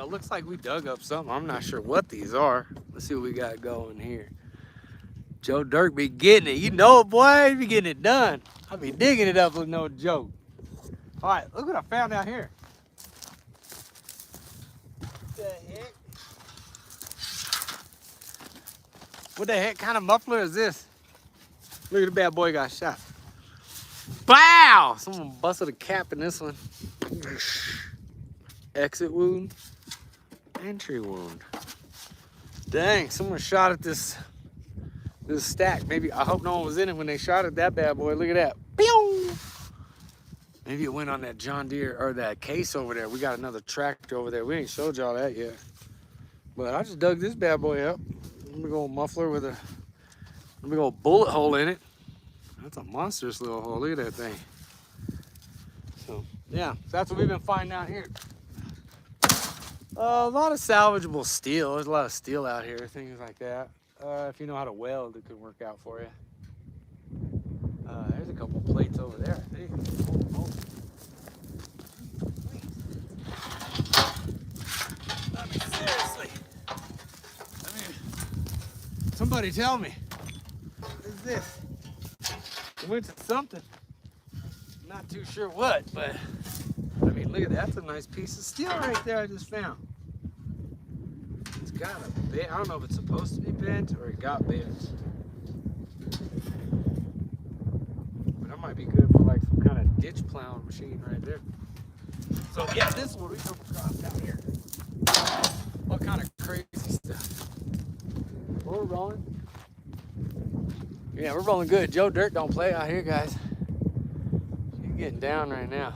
it looks like we dug up something. I'm not sure what these are. Let's see what we got going here. Joe Dirt be getting it. You know it, boy. He be getting it done. I be digging it up with no joke. All right, look what I found out here. What the heck? What the heck kind of muffler is this? Look at the bad boy got shot. Bow! Someone busted a cap in this one. Exit wound. Entry wound. Dang, someone shot at this stack. Maybe, I hope no one was in it when they shot at that bad boy. Look at that. Pew! Maybe it went on that John Deere or that case over there. We got another tractor over there. We ain't showed y'all that yet. But I just dug this bad boy up. Big old muffler with a big old bullet hole in it. That's a monstrous little hole. Look at that thing. So yeah, that's what we've been finding out here. A lot of salvageable steel. There's a lot of steel out here, things like that. If you know how to weld, it could work out for you. There's a couple plates over there, I think. Oh. I mean, seriously. I mean, somebody tell me. What is this? It went to something. Not too sure what, but I mean, look at that. That's a nice piece of steel right there I just found. It's got a bent. I don't know if it's supposed to be bent or it got bent. But that might be good for like some kind of ditch plowing machine right there. So yeah, this is what we come across down here. All kind of crazy stuff. We're rolling. Yeah, we're rolling good. Joe Dirt don't play out here, guys. She's getting down right now.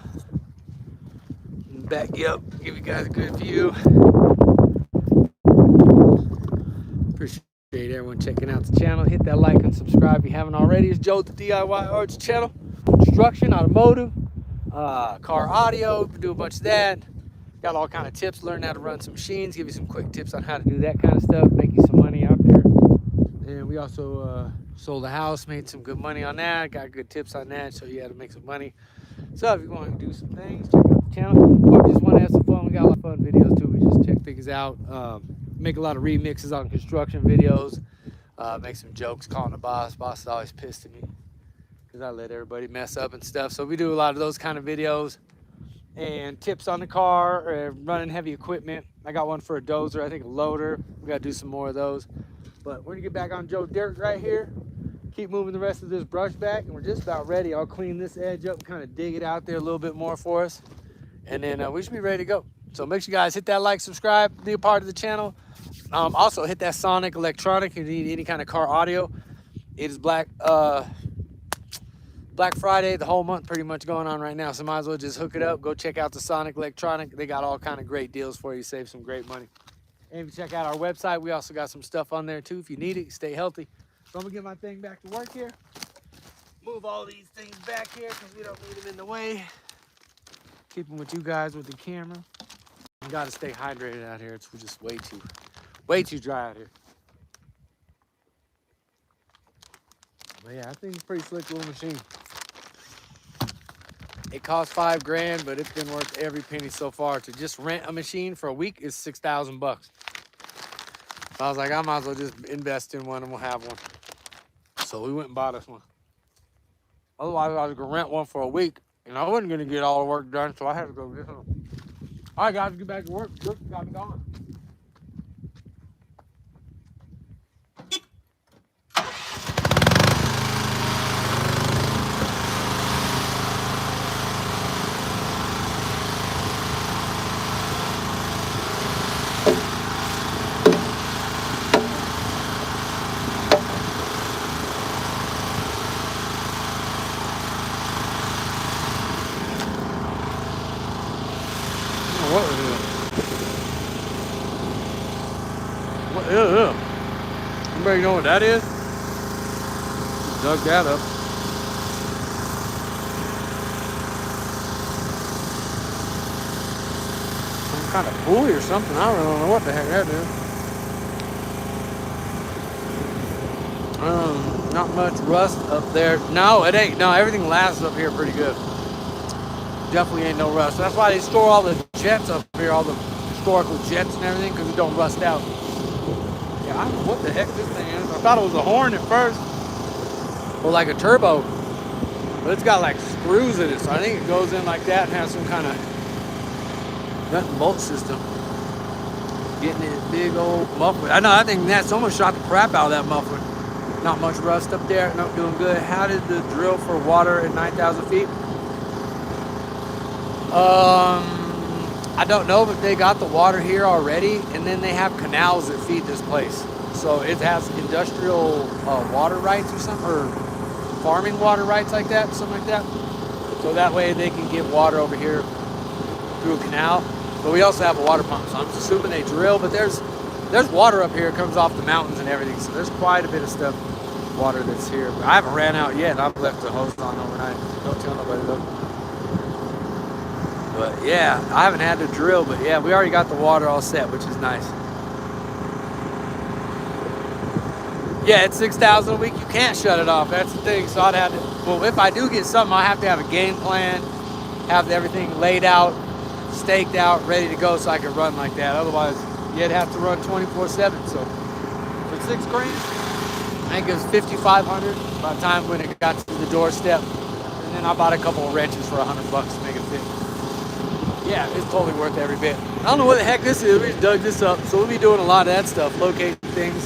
Back you up, give you guys a good view. Appreciate everyone checking out the channel. Hit that like and subscribe if you haven't already. It's Joe, the DIY Arts channel. Construction, automotive, car audio. Do a bunch of that. Got all kind of tips. Learn how to run some machines. Give you some quick tips on how to do that kind of stuff. Make you some money out there. And we also sold a house. Made some good money on that. Got good tips on that. Show you how to make some money. So if you want to do some things, check out the channel. Or if you just want to have some fun, we got a lot of fun videos too. We just check things out. Make a lot of remixes on construction videos. Make some jokes calling the boss. Boss is always pissed at me because I let everybody mess up and stuff. So we do a lot of those kind of videos. And tips on the car, running heavy equipment. I got one for a dozer, I think a loader. We got to do some more of those. But we're going to get back on Joe Dirt right here. Keep moving the rest of this brush back, and we're just about ready. I'll clean this edge up and kind of dig it out there a little bit more for us. And then we should be ready to go. So make sure you guys hit that like, subscribe, be a part of the channel. Also hit that Sonic Electronic if you need any kind of car audio. It is Black Friday, the whole month pretty much going on right now. So might as well just hook it up. Go check out the Sonic Electronic. They got all kind of great deals for you. Save some great money. And if you check out our website, we also got some stuff on there too. If you need it, stay healthy. So I'm gonna get my thing back to work here. Move all these things back here because we don't need them in the way. Keep them with you guys with the camera. You gotta stay hydrated out here. It's just way too dry out here. But yeah, I think it's a pretty slick little machine. It costs $5 grand, but it's been worth every penny so far. To just rent a machine for a week is $6,000 bucks. So I was like, I might as well just invest in one and we'll have one. So we went and bought us one. Otherwise, I was gonna rent one for a week, and I wasn't gonna get all the work done, so I had to go get one. All right, guys, get back to work. Look, got me going. What is it? What is it? Anybody know what that is? Dug that up. Some kind of pulley or something. I don't know what the heck that is. Not much rust up there. No, it ain't. No, everything lasts up here pretty good. Definitely ain't no rust. That's why they store all the jets up here, all the historical jets and everything because it don't rust out. Yeah, I don't know what the heck this thing is. I thought it was a horn at first, or like a turbo, but it's got like screws in it, so I think it goes in like that and has some kind of nut and bolt system. Getting this big old muffler. I know, I think that's almost shot the crap out of that muffler. Not much rust up there, not doing good. How did the drill for water at 9,000 feet? I don't know, but they got the water here already, and then they have canals that feed this place. So it has industrial water rights or something, or farming water rights like that, something like that. So that way they can get water over here through a canal. But we also have a water pump, so I'm assuming they drill. But there's water up here. It comes off the mountains and everything, so there's quite a bit of stuff, water that's here. But I haven't ran out yet. I've left the hose on overnight. Don't tell nobody though. But yeah, I haven't had to drill, but yeah, we already got the water all set, which is nice. Yeah, it's 6,000 a week. You can't shut it off. That's the thing. So I'd have to, well, if I do get something, I have to have a game plan, have everything laid out, staked out, ready to go so I can run like that. Otherwise, you'd have to run 24/7. So for 6 grand, I think it was 5,500 by the time when it got to the doorstep. And then I bought a couple of wrenches for $100 to make it fit. Yeah, it's totally worth every bit. I don't know what the heck this is. We just dug this up. So we'll be doing a lot of that stuff, locating things.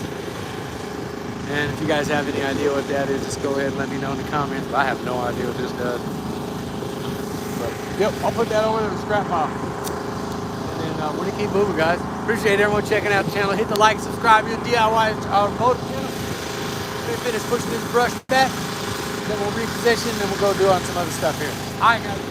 And if you guys have any idea what that is, just go ahead and let me know in the comments. But I have no idea what this does. But, yep, I'll put that over in the scrap pile. And then we're going to keep moving, guys. Appreciate everyone checking out the channel. Hit the like, subscribe to the DIY automotive channel. We're going to finish pushing this brush back. Then we'll reposition, and then we'll go do on some other stuff here. All right, guys.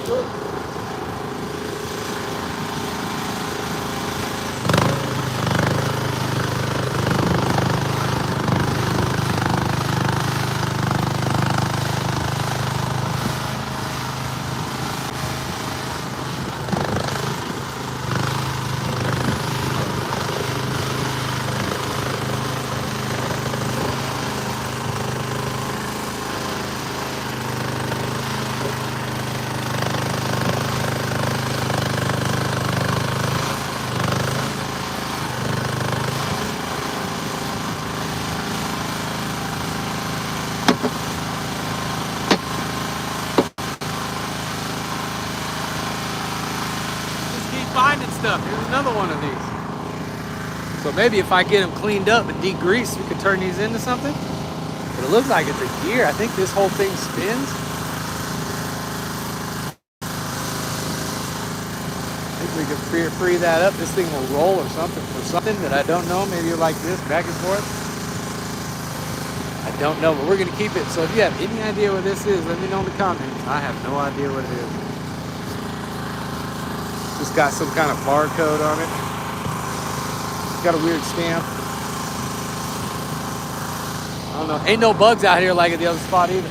Finding stuff. Here's another one of these. So maybe if I get them cleaned up and degreased, we could turn these into something. But it looks like it's a gear. I think this whole thing spins. I think we could free that up. This thing will roll or something that I don't know. Maybe like this, back and forth. I don't know, but we're going to keep it. So if you have any idea what this is, let me know in the comments. I have no idea what it is. Just got some kind of barcode on it. It's got a weird stamp. I don't know. Ain't no bugs out here like at the other spot either. I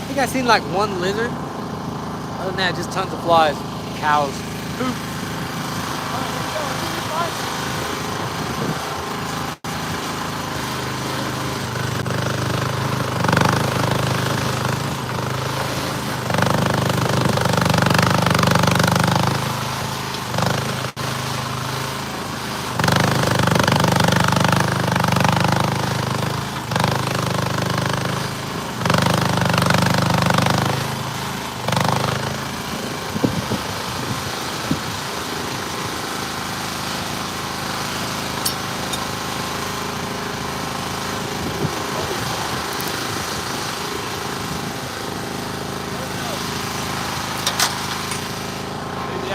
think I seen like one lizard. Other than that, just tons of flies. Cows. Poop.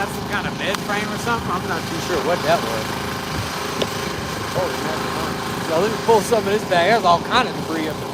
Some kind of bed frame or something. I'm not too sure what that was. Holy macaroni. So let me pull some of this back. There's all kind of debris up in there.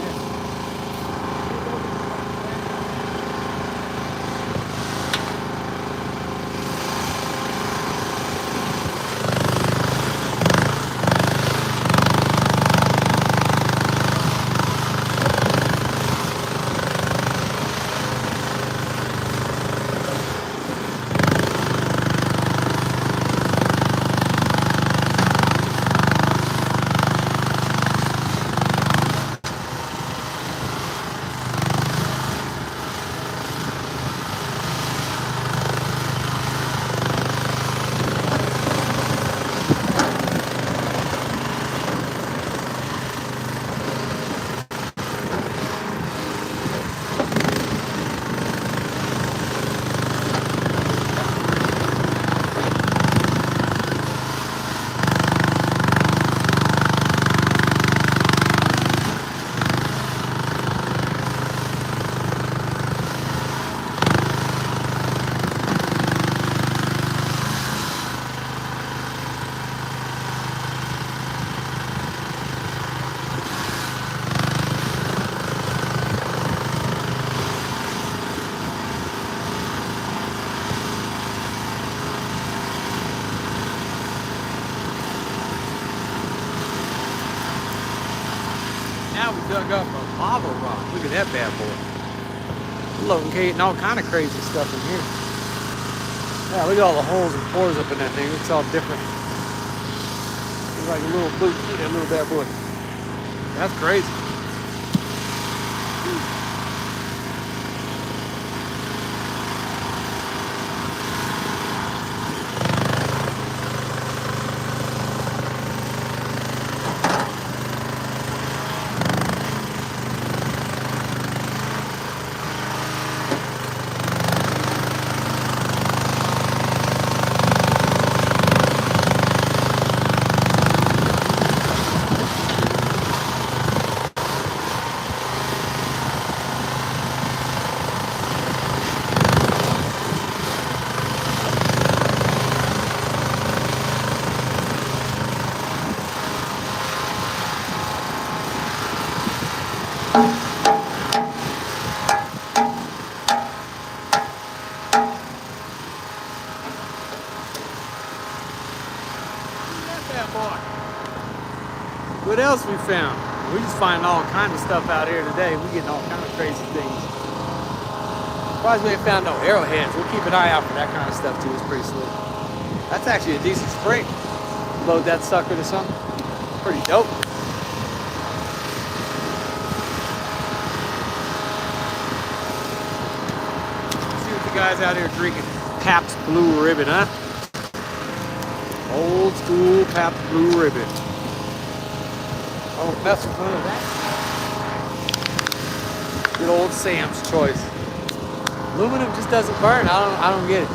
dug up a lava rock. Look at that bad boy. Locating all kind of crazy stuff in here. Yeah, look at all the holes and pores up in that thing. It's all different. It's like a little boot. Look at that little bad boy. That's crazy. What else we found? We just finding all kinds of stuff out here today. We're getting all kinds of crazy things. Surprised we ain't found no arrowheads. We'll keep an eye out for that kind of stuff too. It's pretty slick. That's actually a decent spring. Load that sucker to something. Pretty dope. Let's see what the guys out here drinking. Pabst Blue Ribbon, huh? Old school Pabst Blue Ribbon. Don't mess with none of that. Good old Sam's choice. Aluminum just doesn't burn. I don't get it.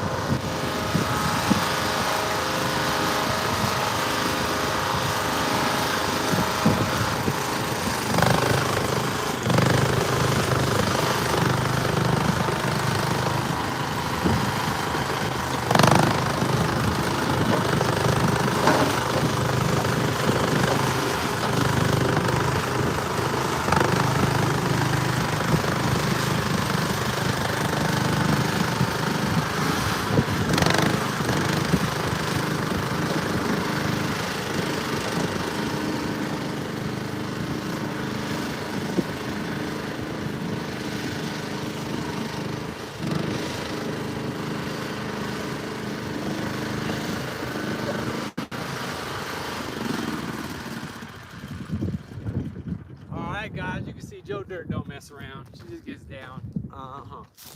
Guys, you can see Joe Dirt don't mess around. She just gets down.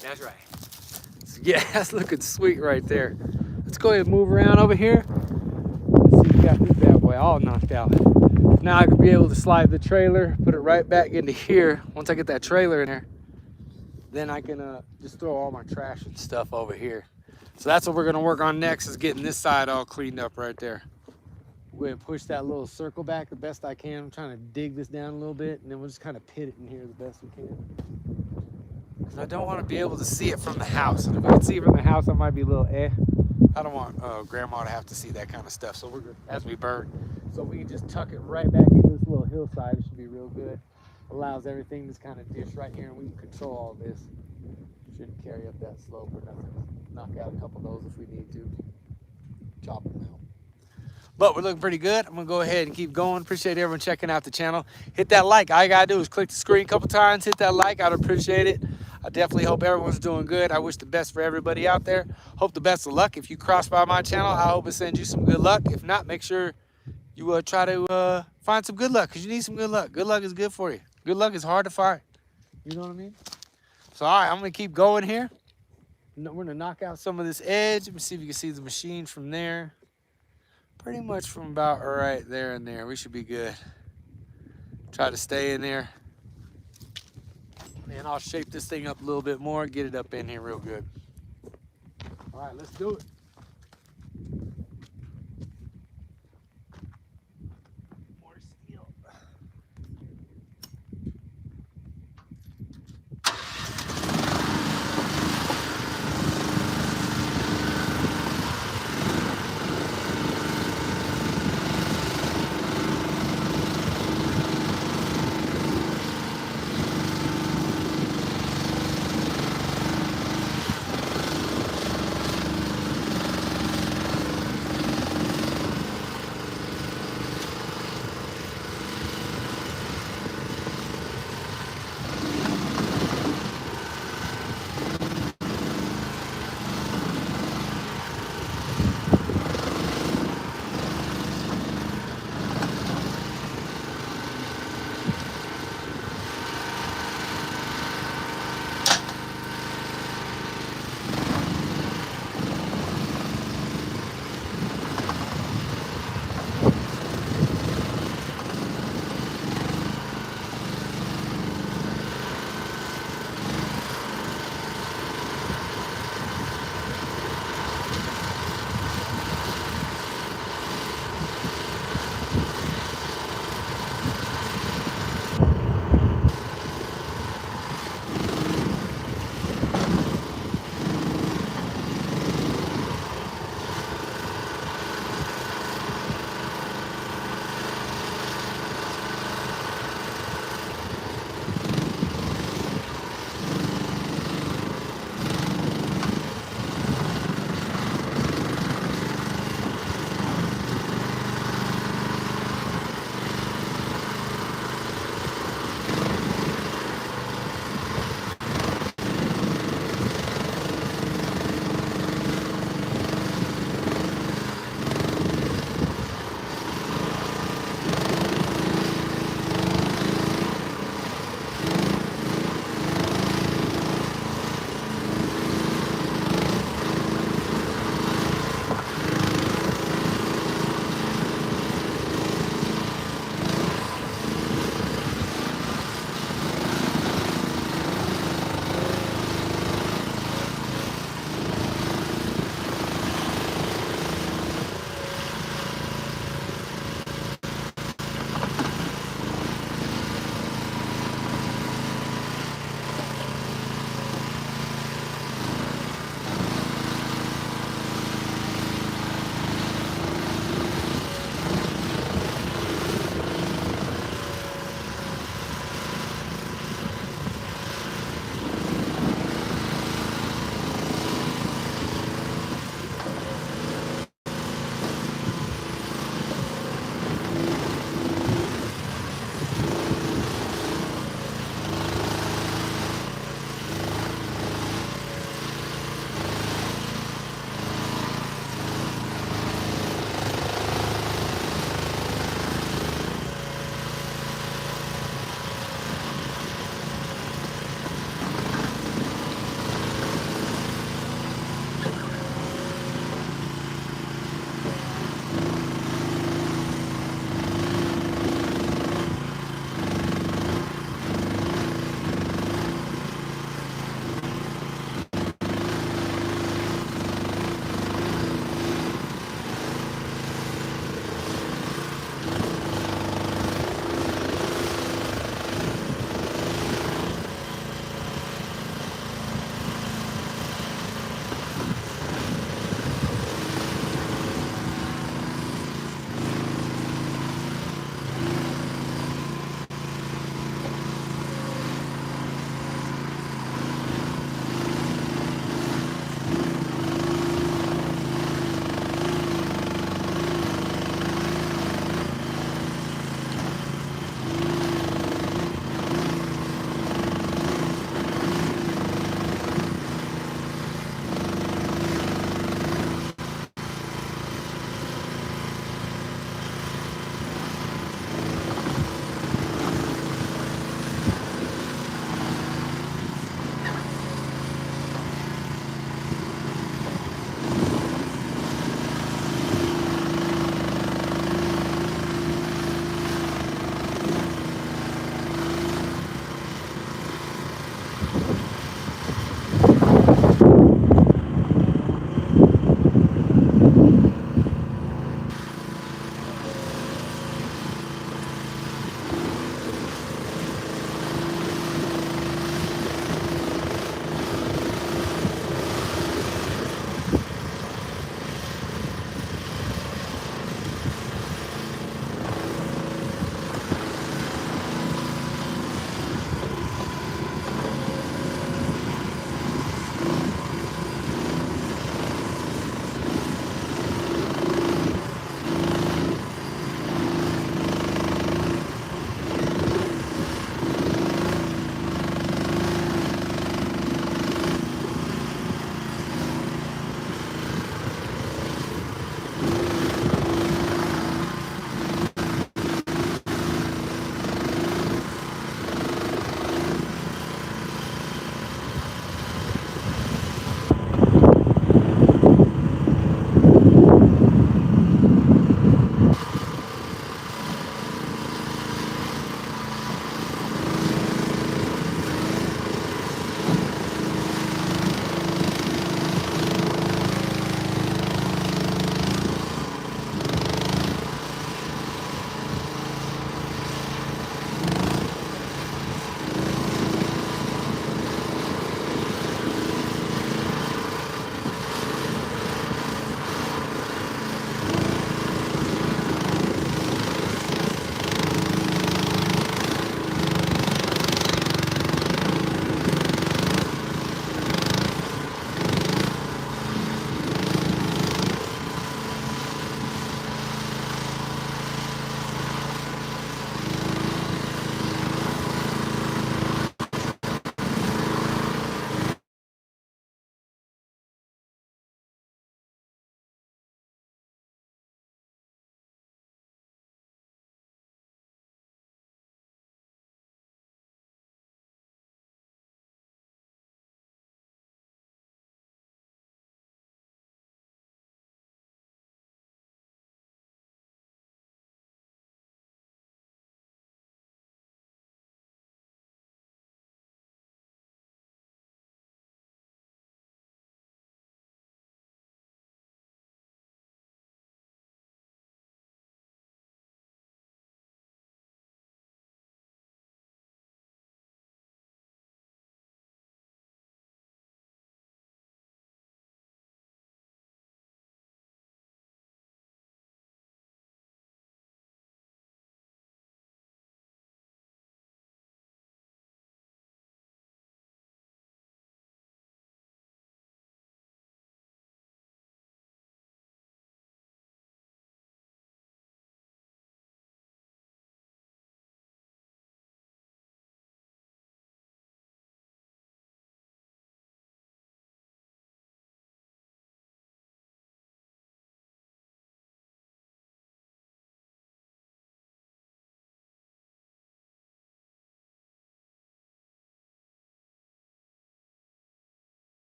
That's right. So, yeah, that's looking sweet right there. Let's go ahead and move around over here. Let's see, we got this bad boy all knocked out. Now I could be able to slide the trailer, put it right back into here. Once I get that trailer in there, then I can just throw all my trash and stuff over here. So that's what we're gonna work on next, is getting this side all cleaned up right there. We're gonna push that little circle back the best I can. I'm trying to dig this down a little bit, and then we'll just kind of pit it in here the best we can. Because I don't want to be able to see it from the house. And if I can see it from the house, I might be a little I don't want Grandma to have to see that kind of stuff. So we're good as we burn. So we can just tuck it right back into this little hillside. It should be real good. Allows everything to kind of dish right here, and we can control all this. Shouldn't carry up that slope or nothing. Knock out a couple of those if we need to. Chop them out. But we're looking pretty good. I'm gonna go ahead and keep going. Appreciate everyone checking out the channel. Hit that like. All you gotta do is click the screen a couple times, hit that like. I'd appreciate it. I definitely hope everyone's doing good. I wish the best for everybody out there. Hope the best of luck. If you cross by my channel, I hope it sends you some good luck. If not, make sure you try to find some good luck, because you need some good luck. Good luck is good for you. Good luck is hard to find. You know what I mean? So all right, I'm gonna keep going here. We're gonna knock out some of this edge. Let me see if you can see the machine from there. Pretty much from about right there and there. We should be good. Try to stay in there. And I'll shape this thing up a little bit more, get it up in here real good. All right, let's do it.